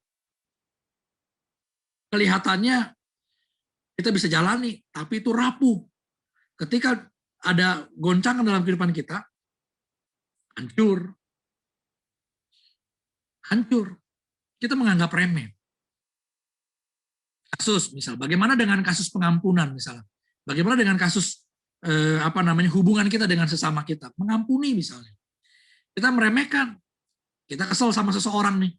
Speaker 2: Kelihatannya kita bisa jalani, tapi itu rapuh. Ketika ada goncangan dalam kehidupan kita, hancur. Kita menganggap remeh. Kasus misal, bagaimana dengan kasus pengampunan misalnya? Bagaimana dengan kasus hubungan kita dengan sesama kita? Mengampuni misalnya. Kita meremehkan. Kita kesel sama seseorang nih.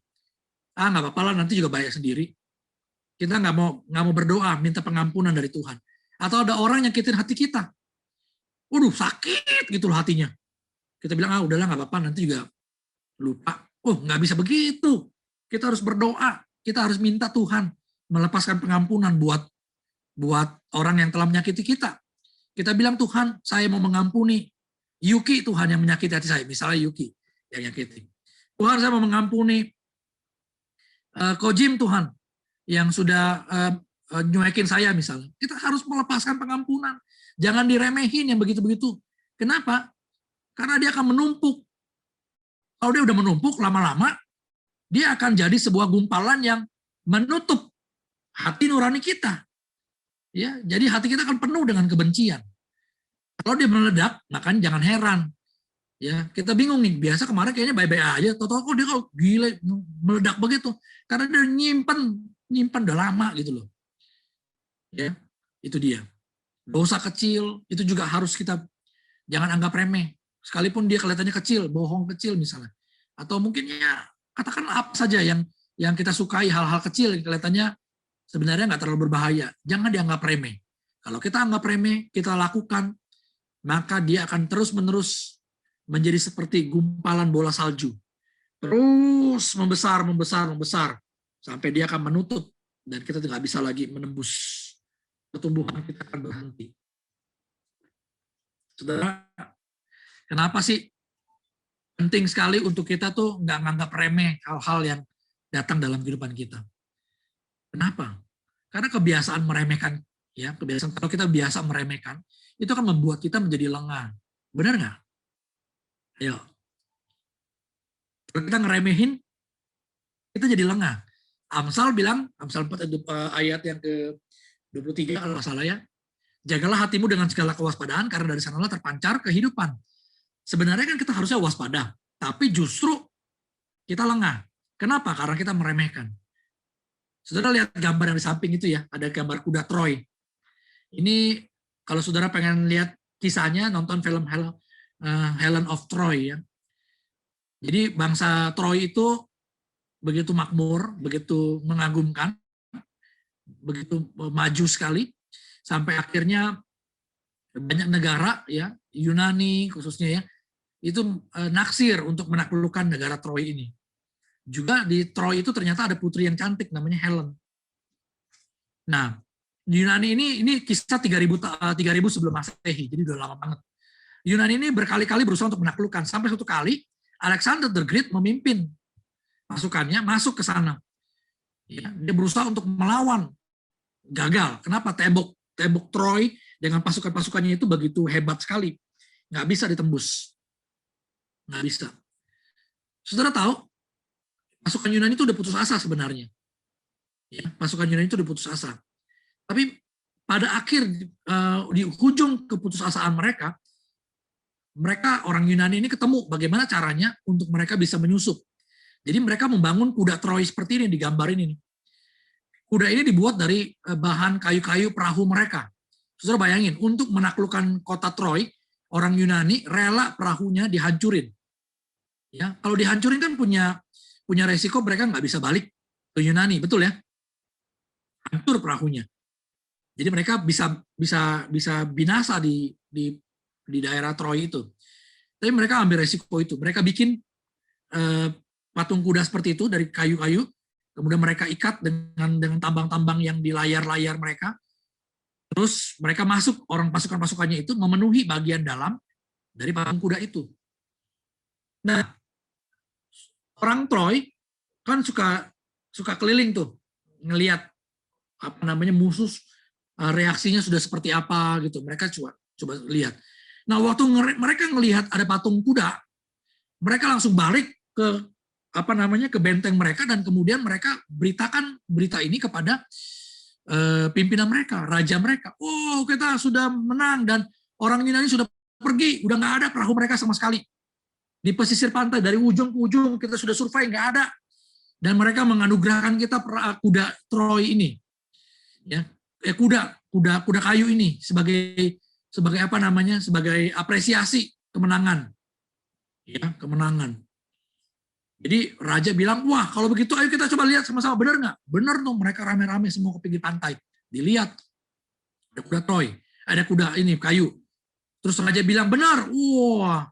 Speaker 2: Nggak apa-apa lah, nanti juga bayar sendiri. Kita nggak mau berdoa, minta pengampunan dari Tuhan. Atau ada orang yang nyakitin hati kita. Waduh, sakit gitu loh hatinya. Kita bilang, udahlah nggak apa-apa, nanti juga lupa. Nggak bisa begitu. Kita harus berdoa. Kita harus minta Tuhan melepaskan pengampunan buat orang yang telah menyakiti kita. Kita bilang, Tuhan, saya mau mengampuni Yuki, Tuhan yang menyakiti hati saya. Misalnya Yuki yang nyakiti. Tuhan, saya mau mengampuni Kojim, Tuhan, yang sudah nyuekin saya misalnya. Kita harus melepaskan pengampunan. Jangan diremehin yang begitu-begitu. Kenapa? Karena dia akan menumpuk. Kalau dia udah menumpuk, lama-lama dia akan jadi sebuah gumpalan yang menutup hati nurani kita. Ya, jadi hati kita akan penuh dengan kebencian. Kalau dia meledak, makanya jangan heran. Ya, kita bingung nih. Biasa kemarin kayaknya baik-baik aja, tahu-tahu kok dia kok gila meledak begitu. Karena dia nyimpan udah lama gitu loh. Ya, itu dia. Dosa kecil itu juga harus kita jangan anggap remeh. Sekalipun dia kelihatannya kecil, bohong kecil misalnya. Atau mungkin ya katakan apa saja yang kita sukai, hal-hal kecil yang kelihatannya sebenarnya nggak terlalu berbahaya. Jangan dianggap remeh. Kalau kita anggap remeh, kita lakukan, maka dia akan terus-menerus menjadi seperti gumpalan bola salju. Terus membesar, membesar, membesar. Sampai dia akan menutup. Dan kita tidak bisa lagi menembus. Pertumbuhan kita akan berhenti. Saudara, kenapa sih penting sekali untuk kita tuh nggak nganggap remeh hal-hal yang datang dalam kehidupan kita? Kenapa? Karena kebiasaan meremehkan, ya kebiasaan kalau kita biasa meremehkan, itu akan membuat kita menjadi lengah. Benar nggak? Ayo. Kalau kita ngeremehin, kita jadi lengah. Amsal bilang, Amsal 4 ayat yang ke-23 kalau nggak salah ya, jagalah hatimu dengan segala kewaspadaan karena dari sanalah terpancar kehidupan. Sebenarnya kan kita harusnya waspada, tapi justru kita lengah. Kenapa? Karena kita meremehkan. Saudara lihat gambar yang di samping itu ya, ada gambar kuda Troy. Ini kalau saudara pengen lihat kisahnya, nonton film Helen of Troy ya. Jadi bangsa Troy itu begitu makmur, begitu mengagumkan, begitu maju sekali, sampai akhirnya banyak negara ya, Yunani khususnya ya, itu naksir untuk menaklukkan negara Troy ini. Juga di Troy itu ternyata ada putri yang cantik namanya Helen. Nah, Yunani ini kisah 3000 sebelum Masehi, jadi udah lama banget. Yunani ini berkali-kali berusaha untuk menaklukkan, sampai suatu kali Alexander the Great memimpin pasukannya masuk ke sana. Ya, dia berusaha untuk melawan, gagal. Kenapa? Tembok Troy dengan pasukan-pasukannya itu begitu hebat sekali, nggak bisa ditembus, nggak bisa. Saudara tahu, pasukan Yunani itu udah putus asa sebenarnya. Ya, pasukan Yunani itu udah putus asa. Tapi pada akhir di ujung keputusasaan mereka orang Yunani ini ketemu bagaimana caranya untuk mereka bisa menyusup. Jadi mereka membangun kuda Troy seperti ini, digambarin ini. Kuda ini dibuat dari bahan kayu-kayu perahu mereka. Saudara bayangin, untuk menaklukkan kota Troy, orang Yunani rela perahunya dihancurin. Ya, kalau dihancurin kan punya resiko mereka nggak bisa balik ke Yunani, betul ya? Hancur perahunya. Jadi mereka bisa binasa di daerah Troy itu. Tapi mereka ambil resiko itu. Mereka bikin patung kuda seperti itu dari kayu-kayu, kemudian mereka ikat dengan tambang-tambang yang di layar-layar mereka. Terus mereka masuk, orang pasukan-pasukannya itu memenuhi bagian dalam dari patung kuda itu. Nah, orang Troy kan suka keliling tuh, ngelihat musuh reaksinya sudah seperti apa gitu. Mereka coba lihat. Nah, waktu mereka ngelihat ada patung kuda, mereka langsung balik ke ke benteng mereka, dan kemudian mereka beritakan berita ini kepada pimpinan mereka, raja mereka. Oh, kita sudah menang dan orang Yunani sudah pergi, udah nggak ada perahu mereka sama sekali. Di pesisir pantai dari ujung ke ujung kita sudah survei, nggak ada. Dan mereka menganugerahkan kita kuda Troy ini, ya, kuda kayu ini sebagai sebagai apresiasi kemenangan, ya, kemenangan. Jadi raja bilang, wah kalau begitu ayo kita coba lihat sama-sama, benar nggak? Benar dong, mereka rame-rame semua ke pinggir pantai. Dilihat, ada kuda Troy, ada kuda ini kayu. Terus raja bilang, benar, wah.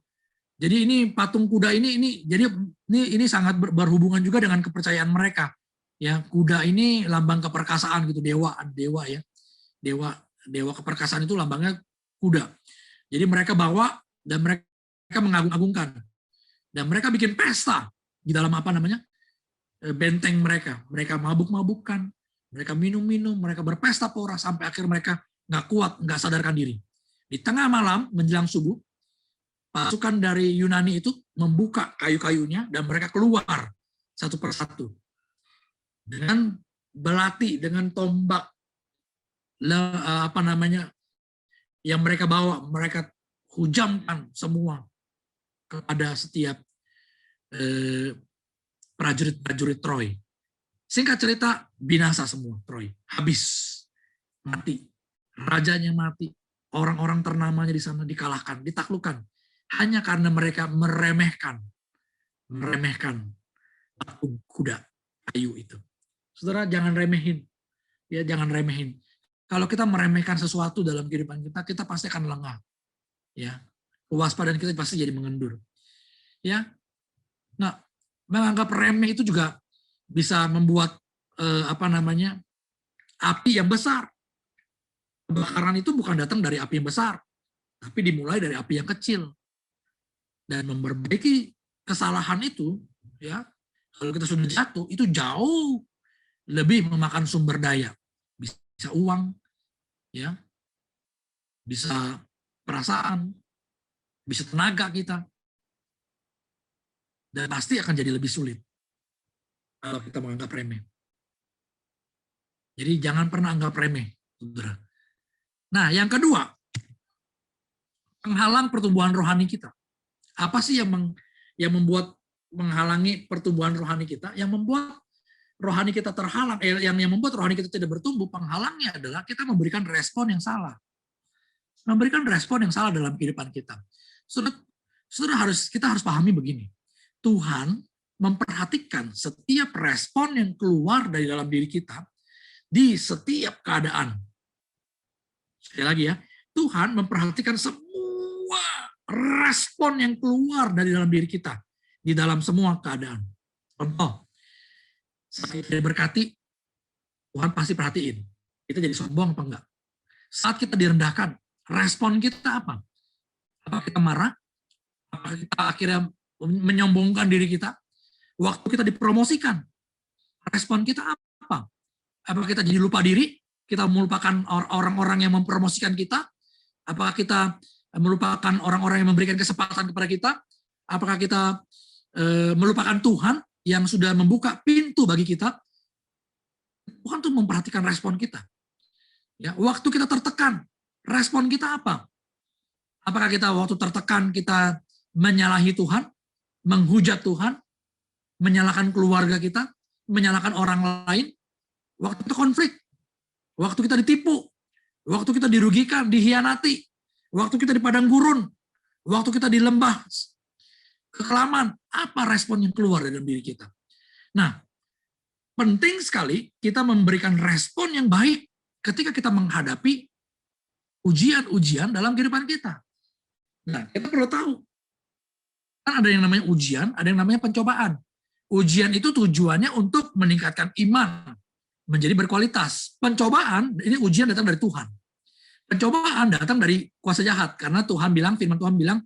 Speaker 2: Jadi ini patung kuda ini sangat berhubungan juga dengan kepercayaan mereka. Ya, kuda ini lambang keperkasaan gitu, dewa ya. Dewa keperkasaan itu lambangnya kuda. Jadi mereka bawa dan mereka mengagung-agungkan. Dan mereka bikin pesta di dalam benteng mereka. Mereka mabuk-mabukan, mereka minum-minum, mereka berpesta pora sampai akhir mereka nggak kuat, nggak sadarkan diri. Di tengah malam menjelang subuh, pasukan dari Yunani itu membuka kayu-kayunya dan mereka keluar satu persatu dengan belati, dengan tombak, yang mereka bawa, mereka hujamkan semua kepada setiap prajurit-prajurit Troy. Singkat cerita, binasa semua Troy, habis, mati, rajanya mati, orang-orang ternamanya di sana dikalahkan, ditaklukkan, hanya karena mereka meremehkan kuda kayu itu. Saudara, jangan remehin, ya jangan remehin. Kalau kita meremehkan sesuatu dalam kehidupan kita, kita pasti akan lengah, ya. Kewaspadaan kita pasti jadi mengendur, ya. Nah, menganggap remeh itu juga bisa membuat api yang besar. Kebakaran itu bukan datang dari api yang besar, tapi dimulai dari api yang kecil. Dan memperbaiki kesalahan itu, ya, kalau kita sudah jatuh, itu jauh lebih memakan sumber daya. Bisa uang, ya, bisa perasaan, bisa tenaga kita, dan pasti akan jadi lebih sulit kalau kita menganggap remeh. Jadi jangan pernah anggap remeh, saudara. Nah, yang kedua, penghalang pertumbuhan rohani kita. Apa sih yang membuat menghalangi pertumbuhan rohani kita? Yang membuat rohani kita terhalang, yang membuat rohani kita tidak bertumbuh, penghalangnya adalah kita memberikan respon yang salah. Memberikan respon yang salah dalam kehidupan kita. Kita harus pahami begini. Tuhan memperhatikan setiap respon yang keluar dari dalam diri kita di setiap keadaan. Sekali lagi ya, Tuhan memperhatikan semua respon yang keluar dari dalam diri kita di dalam semua keadaan. Contoh, saat kita diberkati, Tuhan pasti perhatiin. Kita jadi sombong apa enggak? Saat kita direndahkan, respon kita apa? Apa kita marah? Apa kita akhirnya menyombongkan diri kita? Waktu kita dipromosikan, respon kita apa? Apakah kita jadi lupa diri? Kita melupakan orang-orang yang mempromosikan kita? Apakah kita melupakan orang-orang yang memberikan kesempatan kepada kita? Apakah kita melupakan Tuhan yang sudah membuka pintu bagi kita? Tuhan tuh memperhatikan respon kita. Ya, waktu kita tertekan, respon kita apa? Apakah kita waktu tertekan kita menyalahi Tuhan, menghujat Tuhan, menyalahkan keluarga kita, menyalahkan orang lain? Waktu kita konflik, waktu kita ditipu, waktu kita dirugikan, dihianati, waktu kita di padang gurun, waktu kita di lembah kekelaman, apa respon yang keluar dari diri kita? Nah, penting sekali kita memberikan respon yang baik ketika kita menghadapi ujian-ujian dalam kehidupan kita. Nah, kita perlu tahu, kan ada yang namanya ujian, ada yang namanya pencobaan. Ujian itu tujuannya untuk meningkatkan iman, menjadi berkualitas. Pencobaan, ini ujian datang dari Tuhan. Pencobaan datang dari kuasa jahat, karena Tuhan bilang, firman Tuhan bilang,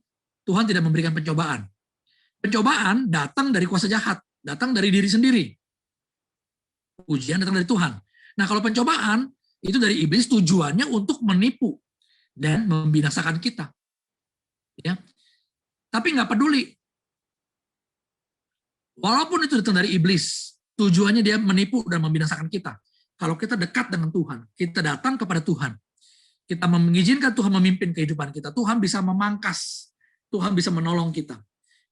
Speaker 2: Tuhan tidak memberikan pencobaan. Pencobaan datang dari kuasa jahat, datang dari diri sendiri. Ujian datang dari Tuhan. Nah, kalau pencobaan, itu dari iblis, tujuannya untuk menipu dan membinasakan kita. Ya. Tapi nggak peduli. Walaupun itu datang dari iblis, tujuannya dia menipu dan membinasakan kita. Kalau kita dekat dengan Tuhan, kita datang kepada Tuhan, kita mengizinkan Tuhan memimpin kehidupan kita, Tuhan bisa memangkas, Tuhan bisa menolong kita.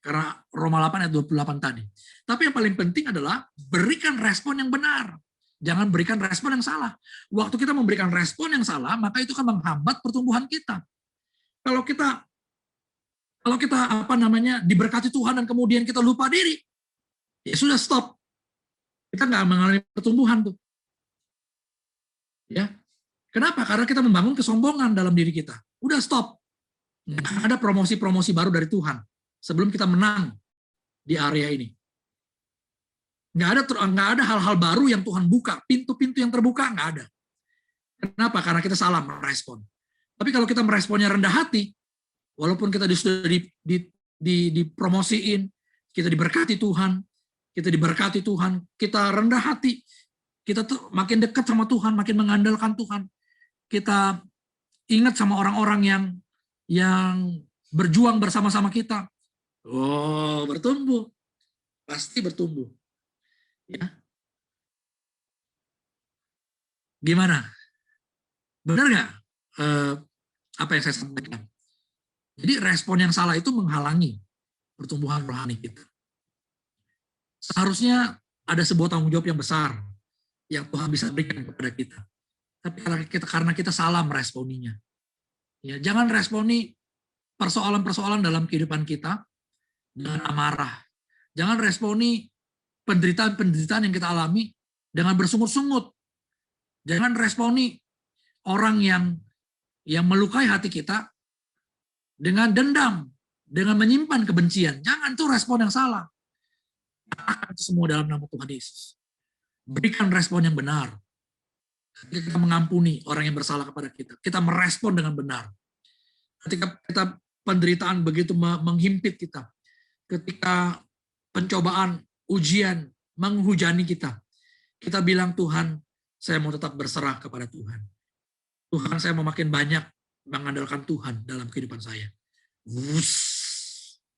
Speaker 2: Karena Roma 8 ayat 28 tadi. Tapi yang paling penting adalah berikan respon yang benar. Jangan berikan respon yang salah. Waktu kita memberikan respon yang salah, maka itu akan menghambat pertumbuhan kita. Kalau kita diberkati Tuhan dan kemudian kita lupa diri, ya sudah stop. Kita nggak mengalami pertumbuhan tuh. Ya. Kenapa? Karena kita membangun kesombongan dalam diri kita. Udah stop. Nggak ada promosi-promosi baru dari Tuhan sebelum kita menang di area ini. Nggak ada hal-hal baru yang Tuhan buka. Pintu-pintu yang terbuka nggak ada. Kenapa? Karena kita salah merespon. Tapi kalau kita meresponnya rendah hati, walaupun kita sudah dipromosiin, kita diberkati Tuhan, kita rendah hati, kita tuh makin dekat sama Tuhan, makin mengandalkan Tuhan. Kita ingat sama orang-orang yang berjuang bersama-sama kita. Oh, bertumbuh. Pasti bertumbuh. Ya. Gimana? Benar nggak? apa yang saya sampaikan. Jadi respon yang salah itu menghalangi pertumbuhan rohani kita. Seharusnya ada sebuah tanggung jawab yang besar yang Tuhan bisa berikan kepada kita. Tapi karena kita salah meresponinya. Ya, jangan responi persoalan-persoalan dalam kehidupan kita dengan amarah. Jangan responi penderitaan-penderitaan yang kita alami dengan bersungut-sungut. Jangan responi orang yang melukai hati kita dengan dendam, dengan menyimpan kebencian. Jangan, itu respon yang salah. Katakan itu semua dalam nama Tuhan Yesus. Berikan respon yang benar. Ketika kita mengampuni orang yang bersalah kepada kita, kita merespon dengan benar. Ketika kita penderitaan begitu menghimpit kita, ketika pencobaan, ujian menghujani kita, kita bilang, Tuhan, saya mau tetap berserah kepada Tuhan. Tuhan, saya mau makin banyak mengandalkan Tuhan dalam kehidupan saya. Wus,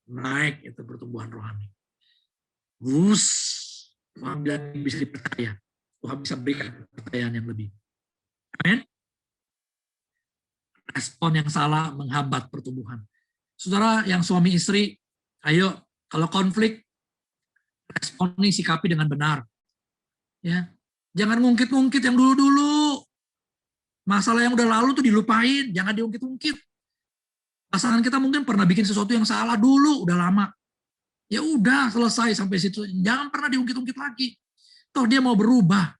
Speaker 2: naik itu pertumbuhan rohani. Wus, Tuhan bilang bisa dipercaya. Tuhan bisa berikan kepercayaan yang lebih. Amin. Respon yang salah menghambat pertumbuhan. Saudara yang suami istri, ayo kalau konflik, responi sikapi dengan benar. Ya, jangan ngungkit-ngungkit yang dulu-dulu. Masalah yang udah lalu tuh dilupain, jangan diungkit-ungkit. Pasangan kita mungkin pernah bikin sesuatu yang salah dulu, udah lama. Ya udah, selesai sampai situ. Jangan pernah diungkit-ungkit lagi. Toh dia mau berubah.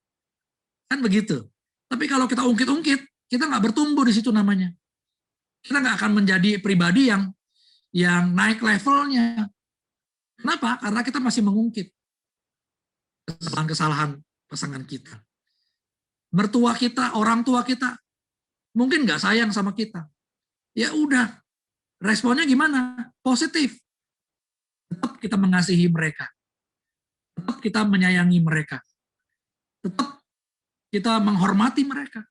Speaker 2: Kan begitu. Tapi kalau kita ungkit-ungkit, kita nggak bertumbuh di situ namanya. Kita nggak akan menjadi pribadi yang naik levelnya. Kenapa? Karena kita masih mengungkit kesalahan-kesalahan pasangan kita. Mertua kita, orang tua kita, mungkin nggak sayang sama kita. Ya udah, responnya gimana? Positif. Tetap kita mengasihi mereka. Tetap kita menyayangi mereka. Tetap kita menghormati mereka.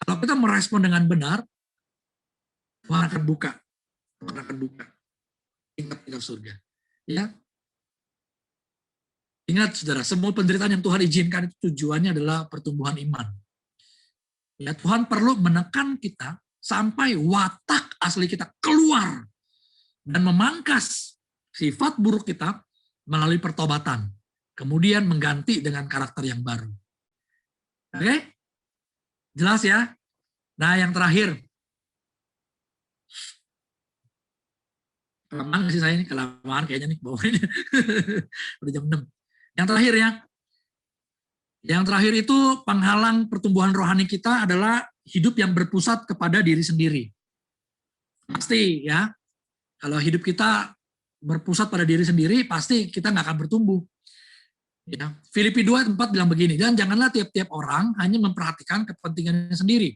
Speaker 2: Kalau kita merespon dengan benar, Tuhan akan buka. Tuhan akan buka. Tingkat surga. Ya. Ingat saudara, semua penderitaan yang Tuhan izinkan itu tujuannya adalah pertumbuhan iman. Ya, Tuhan perlu menekan kita sampai watak asli kita keluar dan memangkas sifat buruk kita melalui pertobatan. Kemudian mengganti dengan karakter yang baru. Oke? Jelas ya? Nah, yang terakhir. Kelamaan sih saya ini, kelamaan kayaknya nih bawaannya. Udah jam 6. Yang terakhir ya. Yang terakhir itu penghalang pertumbuhan rohani kita adalah hidup yang berpusat kepada diri sendiri. Pasti ya. Kalau hidup kita berpusat pada diri sendiri, pasti kita nggak akan bertumbuh. Ya, Filipi 2:4 bilang begini, dan janganlah tiap-tiap orang hanya memperhatikan kepentingannya sendiri,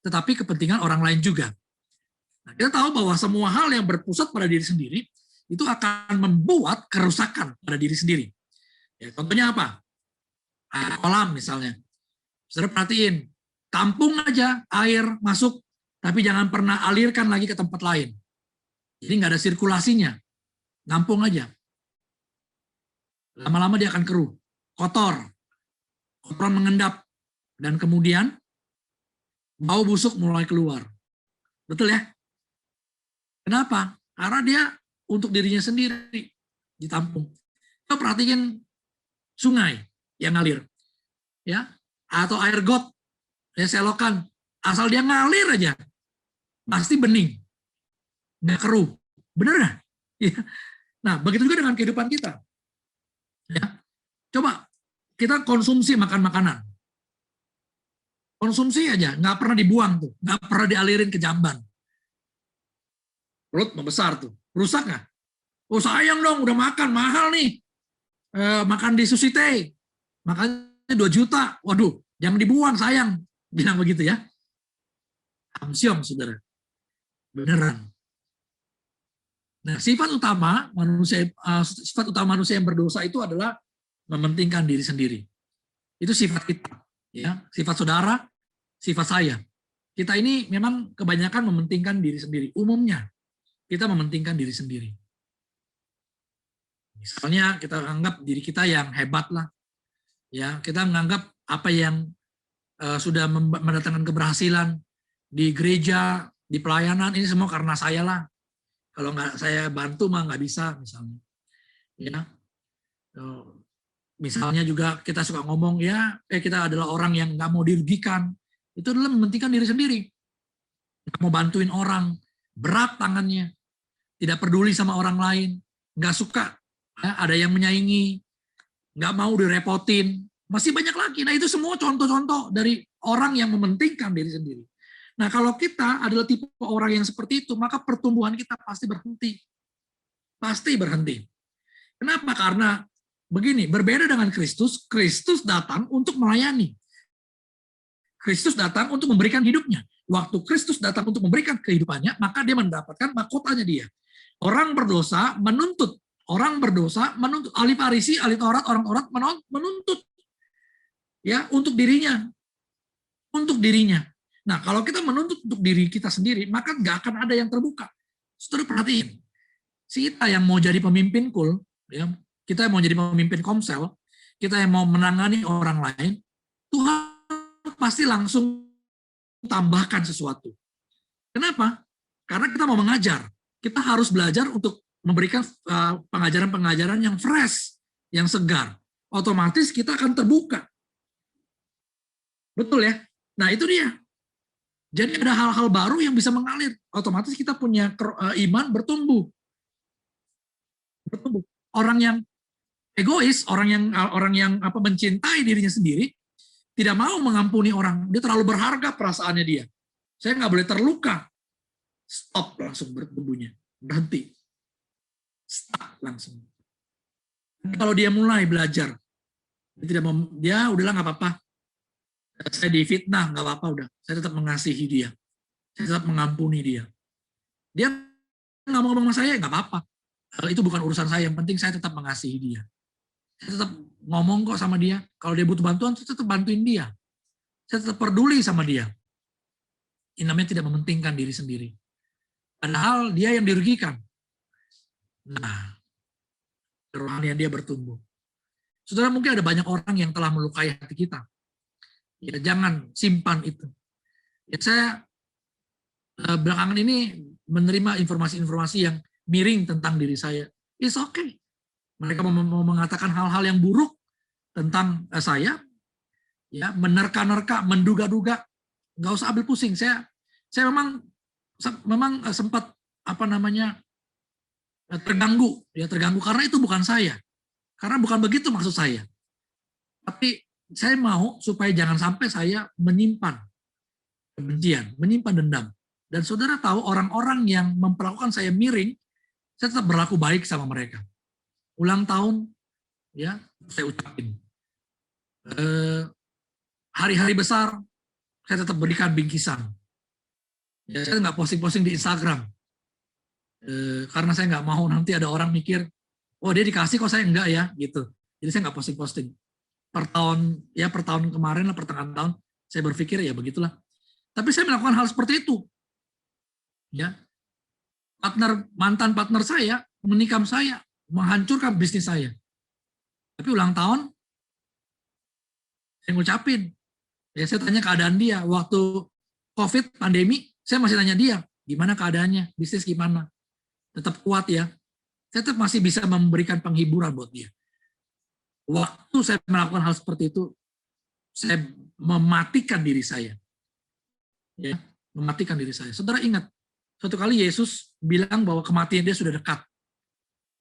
Speaker 2: tetapi kepentingan orang lain juga. Nah, kita tahu bahwa semua hal yang berpusat pada diri sendiri itu akan membuat kerusakan pada diri sendiri. Ya, contohnya apa? Air kolam misalnya. Saudara perhatiin, tampung aja air masuk, tapi jangan pernah alirkan lagi ke tempat lain. Jadi nggak ada sirkulasinya, nampung aja. Lama-lama dia akan keruh, kotor, kotoran mengendap, dan kemudian bau busuk mulai keluar. Betul ya? Kenapa? Karena dia untuk dirinya sendiri ditampung. Kita perhatiin sungai yang ngalir, ya, atau air got, ya selokan, asal dia ngalir aja, pasti bening, nggak keruh. Bener nggak? Ya. Nah, begitu juga dengan kehidupan kita. Ya, coba kita konsumsi makan makanan, konsumsi aja, nggak pernah dibuang tuh, nggak pernah dialirin ke jamban, perut membesar tuh, rusak nggak? Oh sayang dong, udah makan mahal nih, makan di Sushi Tei, makannya 2 juta, waduh, jangan dibuang sayang, bilang begitu ya, amsyong saudara, beneran. Nah, sifat utama manusia yang berdosa itu adalah mementingkan diri sendiri. Itu sifat kita, ya, sifat saudara, sifat saya. Kita ini memang kebanyakan mementingkan diri sendiri. Umumnya kita mementingkan diri sendiri. Misalnya kita anggap diri kita yang hebat lah, ya, kita menganggap apa yang sudah mendatangkan keberhasilan, di gereja, di pelayanan, ini semua karena saya lah. Kalau nggak saya bantu mah nggak bisa misalnya. Ya, misalnya juga kita suka ngomong ya, kita adalah orang yang nggak mau dirugikan. Itu adalah mementingkan diri sendiri. Nggak mau bantuin orang, berat tangannya, tidak peduli sama orang lain, nggak suka. Ya, ada yang menyaingi, nggak mau direpotin, masih banyak lagi. Nah itu semua contoh-contoh dari orang yang mementingkan diri sendiri. Nah kalau kita adalah tipe orang yang seperti itu, maka pertumbuhan kita pasti berhenti. Pasti berhenti. Kenapa? Karena begini, berbeda dengan Kristus, Kristus datang untuk melayani. Kristus datang untuk memberikan hidupnya. Waktu Kristus datang untuk memberikan kehidupannya, maka dia mendapatkan mahkotanya dia. Orang berdosa menuntut. Ahli Farisi, ahli Taurat, orang-orang menuntut ya untuk dirinya. Untuk dirinya. Nah, kalau kita menuntut untuk diri kita sendiri, maka nggak akan ada yang terbuka. Saudara perhatiin. Kita yang mau jadi pemimpin kul, ya, kita yang mau jadi pemimpin komsel, kita yang mau menangani orang lain, Tuhan pasti langsung tambahkan sesuatu. Kenapa? Karena kita mau mengajar. Kita harus belajar untuk memberikan pengajaran-pengajaran yang fresh, yang segar. Otomatis kita akan terbuka. Betul ya? Nah itu dia. Jadi ada hal-hal baru yang bisa mengalir. Otomatis kita punya iman bertumbuh. Orang yang egois, orang yang mencintai dirinya sendiri, tidak mau mengampuni orang. Dia terlalu berharga perasaannya dia. Saya nggak boleh terluka. Stop langsung bertumbuhnya. Berhenti. Stop langsung. Kalau dia mulai belajar, dia udahlah nggak apa-apa. Saya difitnah, nggak apa-apa udah. Saya tetap mengasihi dia. Saya tetap mengampuni dia. Dia nggak mau ngomong sama saya, nggak apa-apa. Itu bukan urusan saya. Yang penting saya tetap mengasihi dia. Saya tetap ngomong kok sama dia. Kalau dia butuh bantuan, saya tetap bantuin dia. Saya tetap peduli sama dia. Ini namanya tidak mementingkan diri sendiri. Padahal dia yang dirugikan. Nah, kerohanian dia bertumbuh. Saudara, mungkin ada banyak orang yang telah melukai hati kita. Ya, jangan simpan itu. Ya, saya belakangan ini menerima informasi-informasi yang miring tentang diri saya. It's okay. Mereka mau mengatakan hal-hal yang buruk tentang saya, ya, menerka-nerka, menduga-duga. Nggak usah ambil pusing. Saya memang sempat terganggu karena itu bukan saya. Karena bukan begitu maksud saya. Tapi saya mau supaya jangan sampai saya menyimpan kebencian, menyimpan dendam. Dan saudara tahu orang-orang yang memperlakukan saya miring, saya tetap berlaku baik sama mereka. Ulang tahun, ya saya ucapin. Hari-hari besar, saya tetap berikan bingkisan. Ya, saya nggak posting-posting di Instagram. Karena saya nggak mau nanti ada orang mikir, oh dia dikasih kok saya enggak ya, gitu. Jadi saya nggak posting-posting. Per tahun kemarin lah, pertengahan tahun, saya berpikir ya begitulah. Tapi saya melakukan hal seperti itu. Ya, mantan partner saya menikam saya, menghancurkan bisnis saya. Tapi ulang tahun, saya ngucapin. Ya, saya tanya keadaan dia. Waktu COVID, pandemi, saya masih tanya dia, gimana keadaannya, bisnis gimana. Tetap kuat ya. Saya tetap masih bisa memberikan penghiburan buat dia. Waktu saya melakukan hal seperti itu, saya mematikan diri saya. Ya, mematikan diri saya. Saudara ingat, suatu kali Yesus bilang bahwa kematian dia sudah dekat.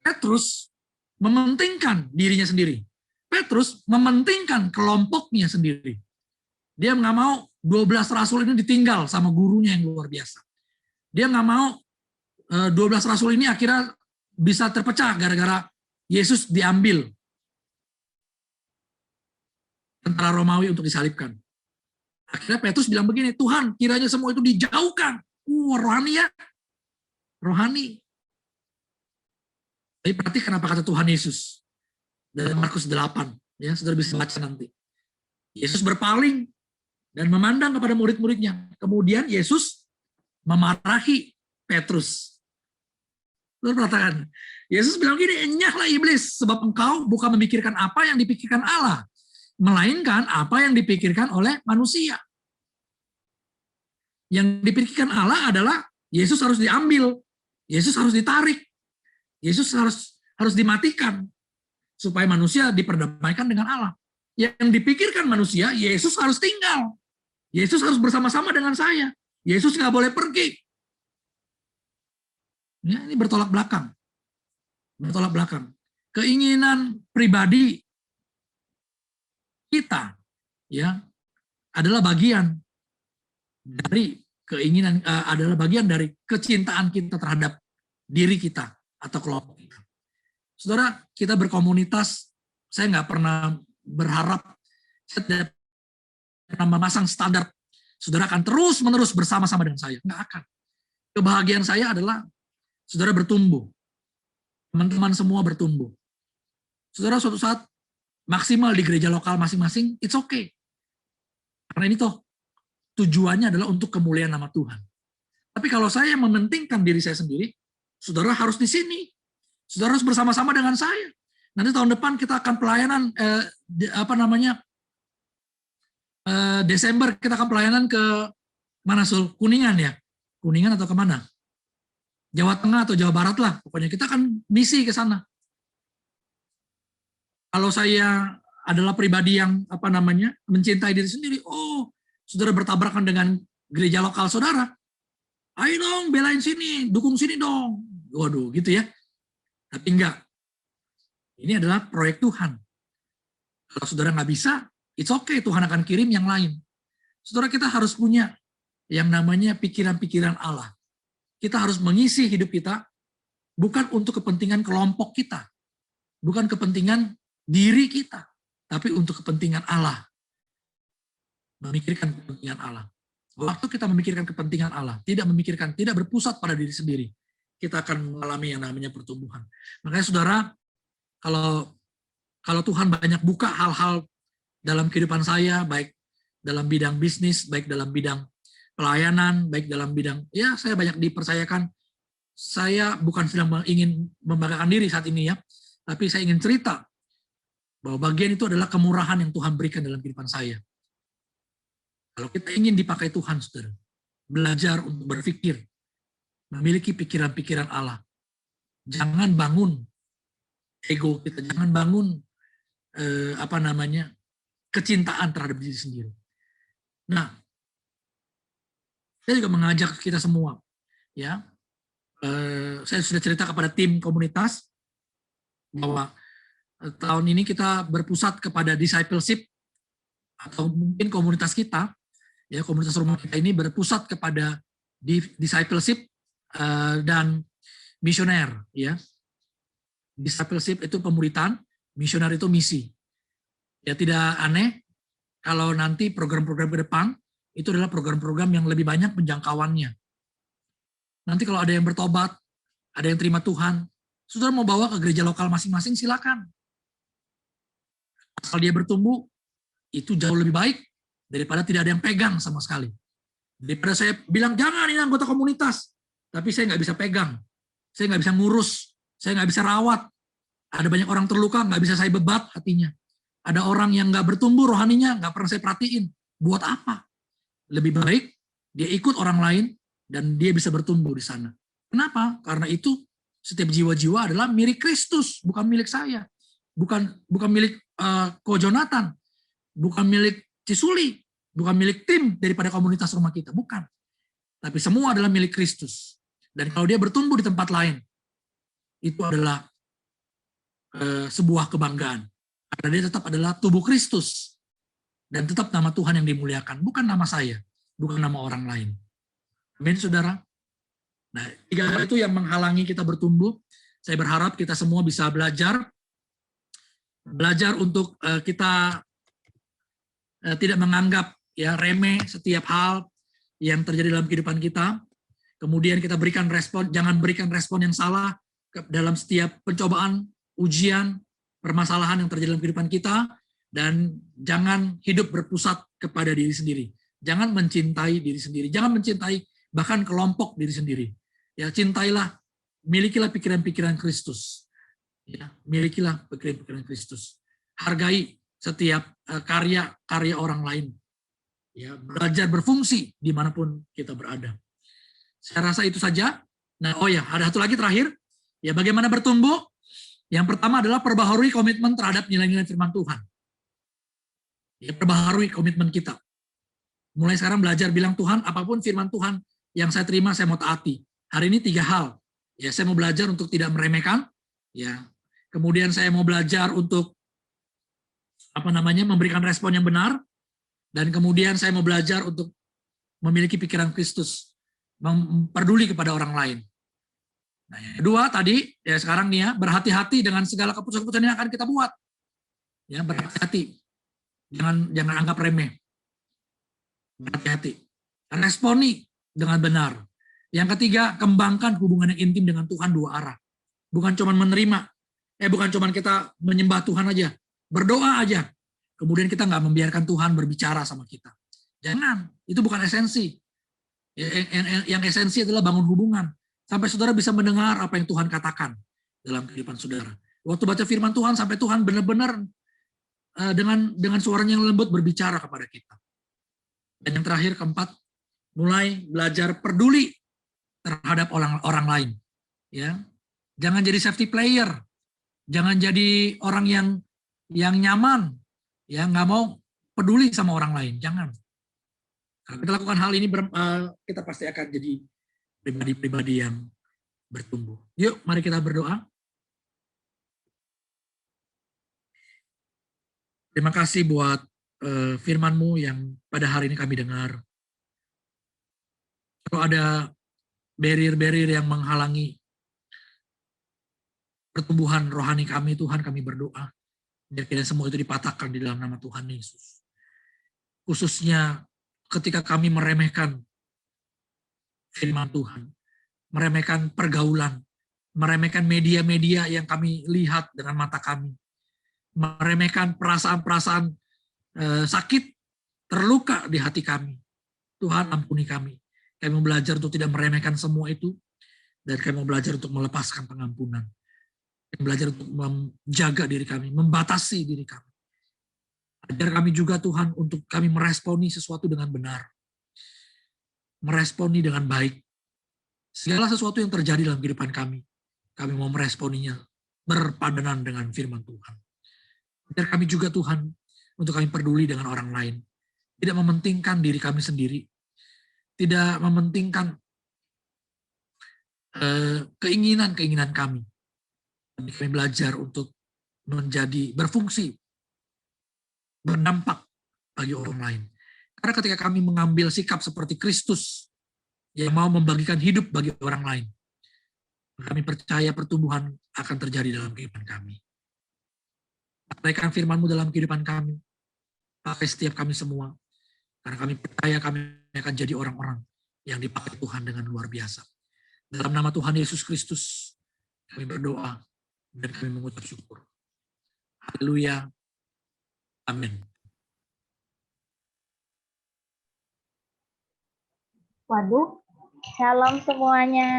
Speaker 2: Petrus mementingkan dirinya sendiri. Petrus mementingkan kelompoknya sendiri. Dia nggak mau 12 rasul ini ditinggal sama gurunya yang luar biasa. Dia nggak mau 12 rasul ini akhirnya bisa terpecah gara-gara Yesus diambil tentara Romawi untuk disalibkan. Akhirnya Petrus bilang begini, Tuhan kiranya semua itu dijauhkan. Rohani ya. Rohani. Tapi berarti kenapa kata Tuhan Yesus? Dalam Markus 8. Ya, saudara bisa baca nanti. Yesus berpaling dan memandang kepada murid-muridnya. Kemudian Yesus memarahi Petrus. Saudara perhatikan. Yesus bilang gini, enyahlah iblis, sebab engkau bukan memikirkan apa yang dipikirkan Allah, melainkan apa yang dipikirkan oleh manusia. Yang dipikirkan Allah adalah Yesus harus diambil, Yesus harus ditarik, Yesus harus dimatikan supaya manusia diperdamaikan dengan Allah. Yang dipikirkan manusia, Yesus harus tinggal, Yesus harus bersama-sama dengan saya, Yesus nggak boleh pergi. Ya, ini bertolak belakang. Bertolak belakang. Keinginan pribadi kita ya adalah bagian dari keinginan adalah bagian dari kecintaan kita terhadap diri kita atau kelompok kita. Saudara, kita berkomunitas, saya nggak pernah berharap saya tidak pernah memasang standar saudara akan terus-menerus bersama-sama dengan saya. Nggak akan. Kebahagiaan saya adalah saudara bertumbuh. Teman-teman semua bertumbuh. Saudara suatu saat maksimal di gereja lokal masing-masing, it's okay. Karena ini toh tujuannya adalah untuk kemuliaan nama Tuhan. Tapi kalau saya mementingkan diri saya sendiri, saudara harus di sini. Saudara harus bersama-sama dengan saya. Nanti tahun depan kita akan pelayanan Desember kita akan pelayanan ke mana, Sul? Kuningan ya? Kuningan atau kemana? Jawa Tengah atau Jawa Barat lah. Pokoknya kita akan misi ke sana. Kalau saya adalah pribadi yang mencintai diri sendiri, saudara bertabrakan dengan gereja lokal saudara, ayo dong belain sini, dukung sini dong. Waduh, gitu ya. Tapi enggak. Ini adalah proyek Tuhan. Kalau saudara nggak bisa, it's okay, Tuhan akan kirim yang lain. Saudara, kita harus punya yang namanya pikiran-pikiran Allah. Kita harus mengisi hidup kita bukan untuk kepentingan kelompok kita, bukan kepentingan diri kita, tapi untuk kepentingan Allah. Memikirkan kepentingan Allah. Waktu kita memikirkan kepentingan Allah, tidak berpusat pada diri sendiri, kita akan mengalami yang namanya pertumbuhan. Makanya saudara, kalau Tuhan banyak buka hal-hal dalam kehidupan saya, baik dalam bidang bisnis, baik dalam bidang pelayanan, baik dalam bidang, ya saya banyak dipercayakan. Saya bukan sedang ingin membanggakan diri saat ini ya, tapi saya ingin cerita bahwa bagian itu adalah kemurahan yang Tuhan berikan dalam kehidupan saya. Kalau kita ingin dipakai Tuhan, saudara, belajar untuk berpikir, memiliki pikiran-pikiran Allah. Jangan bangun ego kita, jangan bangun kecintaan terhadap diri sendiri. Nah, saya juga mengajak kita semua, ya. Saya sudah cerita kepada tim komunitas bahwa tahun ini kita berpusat kepada discipleship, atau mungkin komunitas kita, ya komunitas rumah kita ini berpusat kepada discipleship dan misioner, ya. Discipleship itu pemuritan, misioner itu misi. Ya tidak aneh kalau nanti program-program ke depan itu adalah program-program yang lebih banyak penjangkauannya. Nanti kalau ada yang bertobat, ada yang terima Tuhan, saudara mau bawa ke gereja lokal masing-masing, silakan. Asal dia bertumbuh, itu jauh lebih baik daripada tidak ada yang pegang sama sekali. Daripada saya bilang, jangan ini anggota komunitas, tapi saya nggak bisa pegang, saya nggak bisa ngurus, saya nggak bisa rawat. Ada banyak orang terluka, nggak bisa saya bebat hatinya. Ada orang yang nggak bertumbuh rohaninya, nggak pernah saya perhatiin. Buat apa? Lebih baik dia ikut orang lain dan dia bisa bertumbuh di sana. Kenapa? Karena itu setiap jiwa-jiwa adalah milik Kristus, bukan milik saya. Bukan milik Ko Jonathan, bukan milik Cisuli, bukan milik tim daripada komunitas rumah kita, bukan. Tapi semua adalah milik Kristus. Dan kalau dia bertumbuh di tempat lain, itu adalah sebuah kebanggaan. Karena dia tetap adalah tubuh Kristus. Dan tetap nama Tuhan yang dimuliakan, bukan nama saya, bukan nama orang lain. Amin, saudara. Nah, tiga hal itu yang menghalangi kita bertumbuh. Saya berharap kita semua bisa belajar untuk kita tidak menganggap ya remeh setiap hal yang terjadi dalam kehidupan kita. Kemudian kita berikan respon, jangan berikan respon yang salah dalam setiap pencobaan, ujian, permasalahan yang terjadi dalam kehidupan kita, dan jangan hidup berpusat kepada diri sendiri. Jangan mencintai diri sendiri, jangan mencintai bahkan kelompok diri sendiri. Ya, cintailah, milikilah pikiran-pikiran Kristus. Ya, milikilah pikiran-pikiran Kristus. Hargai setiap karya-karya orang lain. ya, belajar berfungsi dimanapun kita berada. Saya rasa itu saja. Nah, oh ya, ada satu lagi terakhir. Ya, bagaimana bertumbuh? Yang pertama adalah perbaharui komitmen terhadap nilai-nilai firman Tuhan. Ya, perbaharui komitmen kita. Mulai sekarang belajar bilang, Tuhan, apapun firman Tuhan yang saya terima, saya mau taati. Hari ini 3 hal. Ya, saya mau belajar untuk tidak meremehkan. Ya, kemudian saya mau belajar untuk memberikan respon yang benar. Dan kemudian saya mau belajar untuk memiliki pikiran Kristus, peduli kepada orang lain. Nah, yang kedua tadi, ya sekarang nih ya, berhati-hati dengan segala keputusan-keputusan yang akan kita buat. Ya, berhati-hati. Jangan anggap remeh. Berhati-hati. Responi dengan benar. Yang ketiga, kembangkan hubungan yang intim dengan Tuhan 2 arah. Bukan cuma menerima, bukan cuma kita menyembah Tuhan aja, berdoa aja. Kemudian kita nggak membiarkan Tuhan berbicara sama kita. Jangan, itu bukan esensi. Yang esensi adalah bangun hubungan. Sampai saudara bisa mendengar apa yang Tuhan katakan dalam kehidupan saudara. Waktu baca firman Tuhan, sampai Tuhan benar-benar dengan suaranya yang lembut berbicara kepada kita. Dan yang terakhir, keempat, mulai belajar peduli terhadap orang lain. Ya, jangan jadi safety player, jangan jadi orang yang nyaman, ya nggak mau peduli sama orang lain. Jangan. Kalau kita lakukan hal ini, kita pasti akan jadi pribadi-pribadi yang bertumbuh. Yuk, mari kita berdoa. Terima kasih buat firman-Mu yang pada hari ini kami dengar. Kalau ada barrier-barrier yang menghalangi pertumbuhan rohani kami, Tuhan, kami berdoa. Biar kita semua itu dipatahkan di dalam nama Tuhan Yesus. Khususnya ketika kami meremehkan firman Tuhan, meremehkan pergaulan, meremehkan media-media yang kami lihat dengan mata kami, meremehkan perasaan-perasaan sakit, terluka di hati kami. Tuhan, ampuni kami. Kami mau belajar untuk tidak meremehkan semua itu, dan kami mau belajar untuk melepaskan pengampunan. Kami belajar untuk menjaga diri kami, membatasi diri kami. Ajar kami juga, Tuhan, untuk kami meresponi sesuatu dengan benar. Meresponi dengan baik. Segala sesuatu yang terjadi dalam kehidupan kami mau meresponinya berpadanan dengan firman Tuhan. Ajar kami juga, Tuhan, untuk kami peduli dengan orang lain. Tidak mementingkan diri kami sendiri. Tidak mementingkan keinginan-keinginan kami. Kami belajar untuk menjadi berfungsi, berdampak bagi orang lain. Karena ketika kami mengambil sikap seperti Kristus yang mau membagikan hidup bagi orang lain, kami percaya pertumbuhan akan terjadi dalam kehidupan kami. Sampaikan firman-Mu dalam kehidupan kami, pakai setiap kami semua, karena kami percaya kami akan jadi orang-orang yang dipakai Tuhan dengan luar biasa. Dalam nama Tuhan Yesus Kristus, kami berdoa dan kami mengucap syukur. Haleluya. Amin.
Speaker 4: Waduh, shalom semuanya.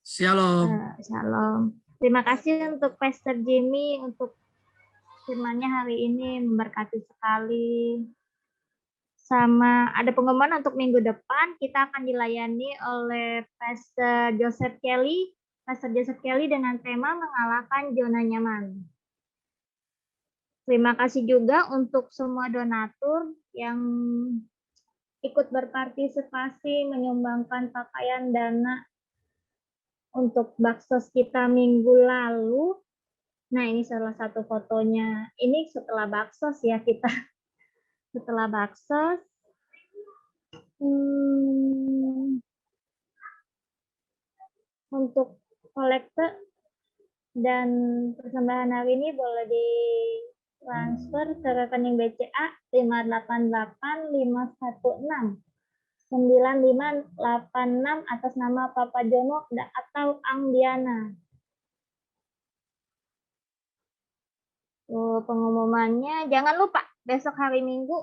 Speaker 2: Shalom.
Speaker 4: Shalom. Terima kasih untuk Pastor Jimmy untuk firman-Nya hari ini, memberkati sekali. Sama ada pengumuman untuk minggu depan, kita akan dilayani oleh Pastor Joseph Kelly. Pastor Joseph Kelly dengan tema mengalahkan zona nyaman. Terima kasih juga untuk semua donatur yang ikut berpartisipasi menyumbangkan pakaian dana untuk baksos kita minggu lalu. Nah, ini salah satu fotonya. Ini setelah baksos ya kita. Setelah baksos. Untuk kolekte dan persembahan hari ini boleh ditransfer ke rekening BCA 5885169 atas nama Papa Jono atau Angdiana. Pengumumannya, jangan lupa besok hari Minggu,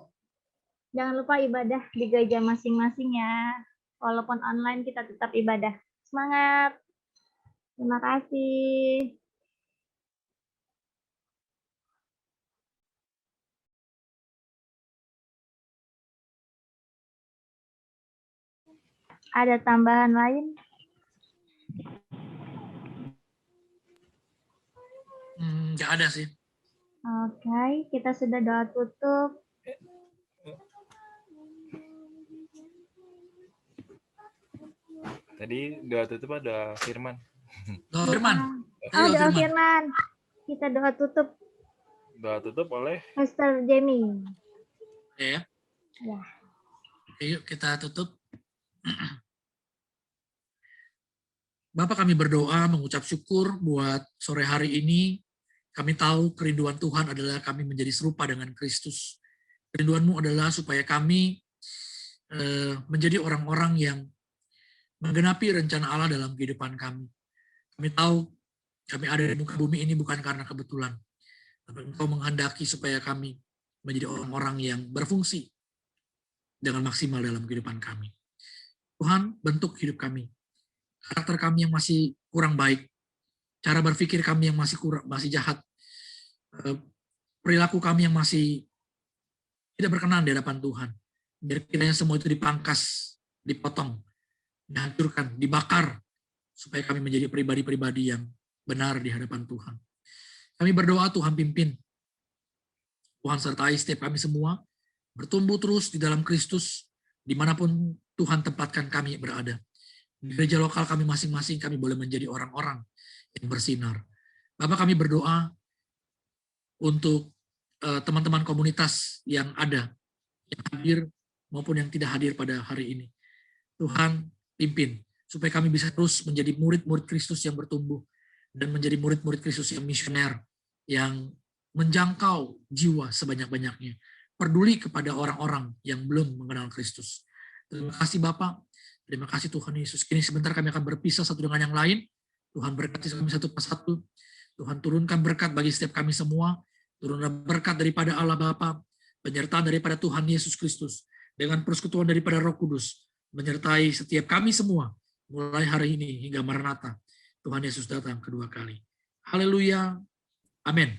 Speaker 4: jangan lupa ibadah di gereja masing-masing ya. Walaupun online kita tetap ibadah. Semangat. Terima kasih. Ada tambahan lain?
Speaker 2: Nggak ada sih.
Speaker 4: Oke, kita sudah doa tutup.
Speaker 3: Tadi doa tutup ada Firman.
Speaker 2: Doa Firman.
Speaker 4: Oh, doa Firman. Kita doa tutup.
Speaker 3: Doa tutup oleh
Speaker 4: Pastor Jamie.
Speaker 2: Ya.
Speaker 4: Ya.
Speaker 2: Oke, yuk kita tutup. Bapak, kami berdoa mengucap syukur buat sore hari ini. Kami tahu kerinduan Tuhan adalah kami menjadi serupa dengan Kristus. Kerinduan-Mu adalah supaya kami menjadi orang-orang yang menggenapi rencana Allah dalam kehidupan kami. Kami tahu kami ada di muka bumi ini bukan karena kebetulan, tapi Engkau menghendaki supaya kami menjadi orang-orang yang berfungsi dengan maksimal dalam kehidupan kami. Tuhan, bentuk hidup kami. Karakter kami yang masih kurang baik, cara berpikir kami yang masih jahat, perilaku kami yang masih tidak berkenan di hadapan Tuhan. Biar kiranya semua itu dipangkas, dipotong, dihancurkan, dibakar, supaya kami menjadi pribadi-pribadi yang benar di hadapan Tuhan. Kami berdoa Tuhan pimpin. Tuhan sertai setiap kami semua, bertumbuh terus di dalam Kristus, dimanapun Tuhan tempatkan kami berada. Di gereja lokal kami masing-masing, kami boleh menjadi orang-orang yang bersinar. Bapak, kami berdoa untuk teman-teman komunitas yang ada, yang hadir maupun yang tidak hadir pada hari ini. Tuhan pimpin, supaya kami bisa terus menjadi murid-murid Kristus yang bertumbuh, dan menjadi murid-murid Kristus yang misioner, yang menjangkau jiwa sebanyak-banyaknya, peduli kepada orang-orang yang belum mengenal Kristus. Terima kasih Bapak, terima kasih Tuhan Yesus. Kini sebentar kami akan berpisah satu dengan yang lain. Tuhan berkati kami satu persatu. Tuhan turunkan berkat bagi setiap kami semua. Turunlah berkat daripada Allah Bapa, penyertaan daripada Tuhan Yesus Kristus, dengan persekutuan daripada Roh Kudus, menyertai setiap kami semua, mulai hari ini hingga Maranatha. Tuhan Yesus datang kedua kali. Haleluya. Amin.